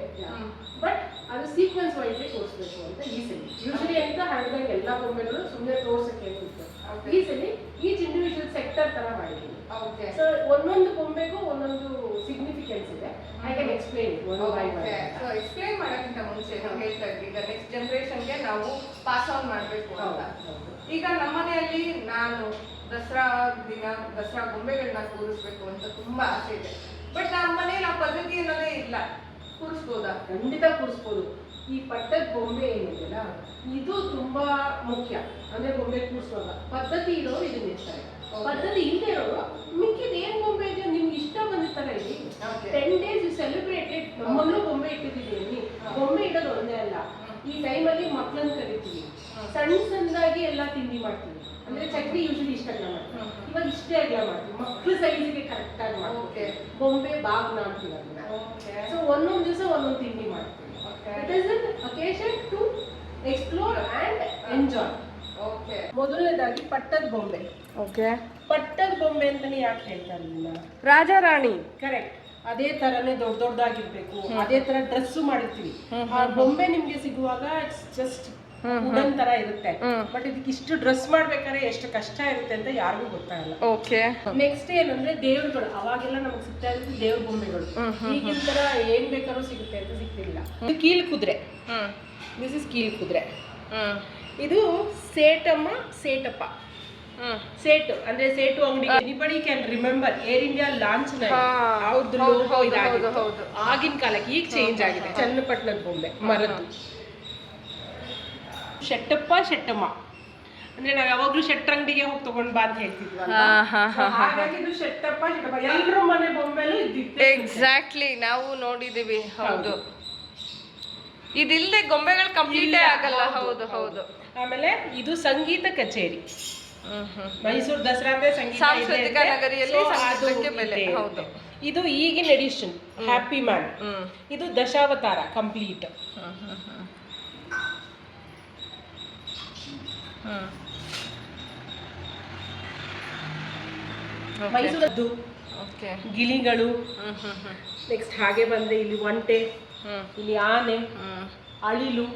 ಬಟ್ ಅದು ಸೀಕ್ವೆನ್ಸ್ ವೈಸೇ ತೋರಿಸ್ಬೇಕು ಅಂತ ಈ ಸರಿ. ಯೂಶಲಿ ಅಂತ ಹೇಳಿದಾಗ ಎಲ್ಲ ಬೊಂಬೆಗಳು ಸುಮ್ಮನೆ ತೋರ್ಸಕ್ಕೆ ಹೇಳ್ತಿತ್ತು. ಈ ಸರಿ ಈಚ್ ಇಂಡಿವಿಜುವಲ್ ಸೆಕ್ಟರ್ ತರ ಮಾಡಿದ್ದೀನಿ. ಸೊ ಒಂದೊಂದು ಬೊಂಬೆಗೂ ಒಂದೊಂದು ಸಿಗ್ನಿಫಿಕೆನ್ಸ್ ಇದೆ. I can explain one by one. So explain ಮಾಡೋಕ್ಕಿಂತ ಮುಂಚೆ ನಾವು ಹೇಳ್ತಾ ಇದ್ವಿ ಈಗ ನೆಕ್ಸ್ಟ್ ಜನರೇಷನ್ಗೆ ನಾವು ಪಾಸ್ ಆನ್ ಮಾಡಬೇಕು ಅಂತ. ಈಗ ನಮ್ಮನೆಯಲ್ಲಿ ನಾನು ದಸರಾ ದಿನ ದಸರಾ ಗೊಂಬೆಗಳನ್ನ ಕೂರಿಸ್ಬೇಕು ಅಂತ ತುಂಬಾ ಆಸೆ ಇದೆ. ಬಟ್ ನಮ್ಮ ಮನೇಲಿ ಆ ಪದ್ಧತಿ ಅನ್ನೋದೇ ಇಲ್ಲ. ಕೂರಿಸ್ಬೋದಾ? ಖಂಡಿತ ಕೂರಿಸ್ಬೋದು. ಈ ಪಟ್ಟದ ಬೊಂಬೆ ಏನಿದೆಯಲ್ಲ, ಇದು ತುಂಬಾ ಮುಖ್ಯ. ಅಂದ್ರೆ ಬೊಂಬೆ ಕೂರಿಸುವಾಗ ಪದ್ಧತಿ ಇರೋರು ಇದನ್ನ ಇರ್ತಾರೆ, ಪದ್ಧತಿ ಇಲ್ಲದೆ ಇರೋರು ಮಿಕ್ಕಿದ ಏನ್ ಬೊಂಬೆ ಇದೆಯೋ ನಿಮ್ಗೆ ಇಷ್ಟ ಬಂದಿರ್ತಾರೆ. ಇಲ್ಲಿ 10 days ಯು ಸೆಲೆಬ್ರೇಟೆಡ್. ನಮ್ಮಲ್ಲೂ ಬೊಂಬೆ ಇಟ್ಟಿದ್ದೀವಿ. ಬೊಂಬೆ ಇಡೋದು ಒಂದೇ ಅಲ್ಲ, ಈ ಟೈಮಲ್ಲಿ ಮಕ್ಕಳನ್ನ ಕರಿತೀವಿ, ಸಣ್ಣ ಸಣ್ಣದಾಗಿ ಎಲ್ಲ ತಿಂಡಿ ಮಾಡ್ತೀವಿ. ಅಂದ್ರೆ ಚಕ್ಲಿ ಯೂಶಲಿ ಇಷ್ಟೆಲ್ಲ ಮಾಡ್ತೀವಿ, ಇವಾಗ ಇಷ್ಟೇ ಎಲ್ಲ ಮಾಡ್ತೀವಿ. ಮಕ್ಳ ಸೈಜಿಗೆ ಕರೆಕ್ಟ್ ಆಗಿ ಮಾಡ್ತೀವಿ. ಬೊಂಬೆ ಬಾಗ್ನ ಅಂತೀವಿ ಅದನ್ನ. ಸೊ ಒಂದೊಂದು ದಿವಸ ಒಂದೊಂದು ತಿಂಡಿ ಮಾಡ್ತೀವಿ. It is an occasion to explore and enjoy. ಮೊದಲನೇದಾಗಿ ಪಟ್ಟದ ಬೊಂಬೆ. ಪಟ್ಟದ ಬೊಂಬೆ ಅಂತಾನೆ ಯಾಕೆ ಹೇಳ್ತಾ ಇರಲಿಲ್ಲ? ರಾಜಾ ರಾಣಿ. ಕರೆಕ್ಟ್. ಅದೇ ತರನೇ ದೊಡ್ಡದಾಗಿರ್ಬೇಕು, ಅದೇ ತರ ಡ್ರೆಸ್ ಮಾಡಿರ್ತೀವಿ. ಆ ಬೊಂಬೆ ನಿಮ್ಗೆ ಸಿಗುವಾಗ ಇಟ್ಸ್ ಜಸ್ಟ್ ವುಡನ್ ತರ ಇರುತ್ತೆ. ಬಟ್ ಇದಕ್ಕೆ ಇಷ್ಟು ಡ್ರೆಸ್ ಮಾಡ್ಬೇಕಾದ್ರೆ ಎಷ್ಟು ಕಷ್ಟ ಇರುತ್ತೆ ಅಂತ ಯಾರಿಗೂ ಗೊತ್ತಾಗಲ್ಲ. ನೆಕ್ಸ್ಟ್ ಏನಂದ್ರೆ ದೇವ್ರುಗಳು. ಅವಾಗೆಲ್ಲ ನಮ್ಗೆ ಸಿಗ್ತಾ ಇರೋದು ದೇವ್ರ ಬೊಂಬೆಗಳು. ಈಗಿನ ತರ ಏನ್ ಬೇಕಾದ್ರೂ ಸಿಗುತ್ತೆ ಅಂತ ಸಿಗ್ತಿಲ್ಲ. ಇದು ಕೀಲ್ ಕುದುರೆ. ದಿಸ್ ಇಸ್ ಕೀಲ್ ಕುದುರೆ. ಇದು ಸೇಟಮ್ಮ, ಸೇಟಪ್ಪ. ಸೇಟು ಅಂದ್ರೆ ಸೇಟು ಅಂಗಡಿ. Anybody can remember air India launch ಅವ್ರದ್ದು ಲೋಗೋ ಇದಾಗಿತ್ತು ಆಗಿನ ಕಾಲಕ್ಕೆ. ಈಗ ಚೇಂಜ್ ಆಗಿದೆ. ಚನ್ನಪಟ್ಟಣದ ಬೊಂಬೆ ಮರದ್ದು. ಶೆಟ್ಟಪ್ಪ, ಶೆಟ್ಟಮ್ಮ ಅಂದ್ರೆ ನಾವ್ ಯಾವಾಗ್ಲೂ ಶೆಟ್ರಂಗಡಿಗೆ ಹೋಗಿ ತಗೊಂಡ್ ಬಾ ಅಂತ ಹೇಳ್ತಿದ್ವಿ. ಹಾಗಾಗಿ ಇದು ಶೆಟ್ಟಪ್ಪ, ಶೆಟ್ಟಪ್ಪ ಎಲ್ಲರೂ ಮನೆ ಬೊಂಬೆಲು ಇದ್ದಿತ್ತು. ಎಕ್ಸಾಕ್ಟ್ಲಿ, ನಾವು ನೋಡಿದೀವಿ. ಹೌದು, ಇದಿಲ್ಲದೆ ಗೊಂಬೆಗಳು ಕಂಪ್ಲೀಟೇ ಆಗಲ್ಲ. ಹೌದು ಹೌದು. ಆಮೇಲೆ ಇದು ಸಂಗೀತ ಕಚೇರಿ. ಮೈಸೂರು ದಸರಾ ಅಂದ್ರೆ ಸಾಂಸ್ಕೃತಿಕ ನಗರಿಯಲ್ಲಿ ಸಂಗೀತಕ್ಕೆ ಬೆಲೆ. ಹೌದು. ಇದು ಈಗಿನ ಎಡಿಷನ್ ಹ್ಯಾಪಿ ಮ್ಯಾನ್. ಇದು ದಶಾವತಾರ ಕಂಪ್ಲೀಟ್. ಮೈಸೂರದ್ದು ಗಿಳಿಗಳು. ನೆಕ್ಸ್ಟ್ ಹಾಗೆ ಬಂದ್ರೆ ಇಲ್ಲಿ ಒಂಟೆ, ಇಲ್ಲಿ ಆನೆ, ಅಳಿಲು,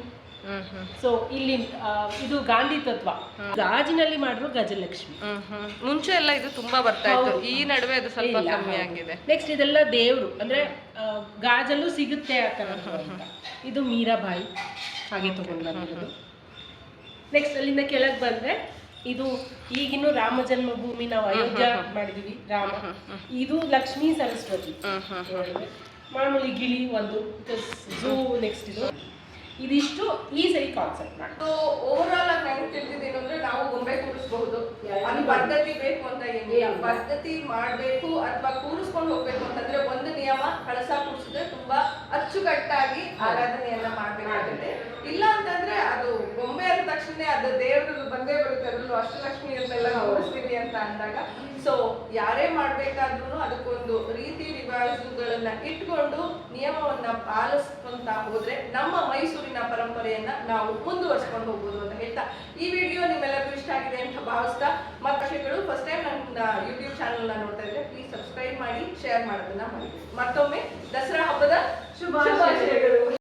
ಸೊ ಇಲ್ಲಿ ಇದು ಗಾಂಧಿ ತತ್ವ. ಗಾಜಿನಲ್ಲಿ ಮಾಡಿರೋ ಗಜಲಕ್ಷ್ಮಿ. ಮುಂಚೆ ಎಲ್ಲ ಇದು ತುಂಬಾ ಬರ್ತಾ ಇತ್ತು, ಈ ನಡುವೆ ಅದು ಸ್ವಲ್ಪ ಕಮ್ಮಿ ಆಗಿದೆ. ನೆಕ್ಸ್ಟ್ ಇದೆಲ್ಲ ದೇವರು ಅಂದ್ರೆ ಗಾಜಲ್ಲೂ ಸಿಗುತ್ತೆ ಆ ಥರದ್ದು ಅಂತ. ಇದು ಮೀರಾಬಾಯಿ ಹಾಗೆ ತಗೊಂಡು ಬಂದಿರೋದು. ನೆಕ್ಸ್ಟ್ ಅಲ್ಲಿಂದ ಕೆಳಗೆ ಬಂದ್ರೆ ಇದು ಈಗಿನ ರಾಮ ಜನ್ಮಭೂಮಿ ನಾವು ಅಯೋಧ್ಯ ಮಾಡಿದೀವಿ ರಾಮ. ಇದು ಲಕ್ಷ್ಮೀ ಸರಸ್ವತಿ ಮಾಮೂಲಿ ಗಿಳಿ ಒಂದು ಝೂ. ನೆಕ್ಸ್ಟ್ ಇದಿಷ್ಟು ಈ ಸರಿ ಕಾನ್ಸೆಪ್ಟ್ ಮಾಡಿ. ಓವರ್ ಆಲ್ ಆಗಿ ನಂಗೆ ತಿಳಿದಿದ್ದೇನು ಅಂದ್ರೆ ನಾವು ಗೊಂಬೆ ಕೂರಿಸಬಹುದು, ಅದು ಪದ್ಧತಿ ಬೇಕು ಅಂತ ಏನಿಲ್ಲ. ಪದ್ಧತಿ ಮಾಡಬೇಕು ಅಥವಾ ಕೂರಿಸ್ಕೊಂಡು ಹೋಗ್ಬೇಕು ಅಂತಂದ್ರೆ ಒಂದು ನಿಯಮ, ಕಳಸ ಕೂರಿಸಿದ್ರೆ ತುಂಬಾ ಅಚ್ಚುಕಟ್ಟಾಗಿ ಆರಾಧನೆಯನ್ನ ಮಾಡ್ಬೇಕಾಗುತ್ತೆ. ಇಲ್ಲ ಅಂತಂದ್ರೆ ಅದು ಗೊಂಬೆ ಆದ ತಕ್ಷಣ ಅದು ದೇವರು ಬಂದೇ ಬರುತ್ತೆ, ಅದ್ರಲ್ಲೂ ಅಷ್ಟಲಕ್ಷ್ಮಿಯನ್ನೆಲ್ಲ ಕೂರಿಸ್ತೀವಿ ಅಂತ ಅಂದಾಗ ಸೊ ಯಾರೇ ಮಾಡ್ಬೇಕಾದ್ರೂ ಅದಕ್ಕೊಂದು ರೀತಿ ರಿವಾಜುಗಳನ್ನ ಇಟ್ಕೊಂಡು ನಿಯಮವನ್ನ ಪಾಲಿಸ್ಕೊಂತ ಹೋದ್ರೆ ನಮ್ಮ ಮೈಸೂರಿನ ಪರಂಪರೆಯನ್ನ ನಾವು ಮುಂದುವರ್ಸ್ಕೊಂಡು ಹೋಗ್ಬೋದು ಅಂತ ಹೇಳ್ತಾ ಈ ವಿಡಿಯೋ ನಿಮ್ಮೆಲ್ಲರಿಗೂ ಇಷ್ಟ ಆಗಿದೆ ಅಂತ ಭಾವಿಸ್ತಾ, ಮತ್ತಷ್ಟು ಫಸ್ಟ್ ಟೈಮ್ ನನ್ನ ಯೂಟ್ಯೂಬ್ ಚಾನಲ್ನ ನೋಡ್ತಾ ಇದ್ರೆ ಪ್ಲೀಸ್ ಸಬ್ಸ್ಕ್ರೈಬ್ ಮಾಡಿ, ಶೇರ್ ಮಾಡೋದನ್ನ ಮಾಡಿ. ಮತ್ತೊಮ್ಮೆ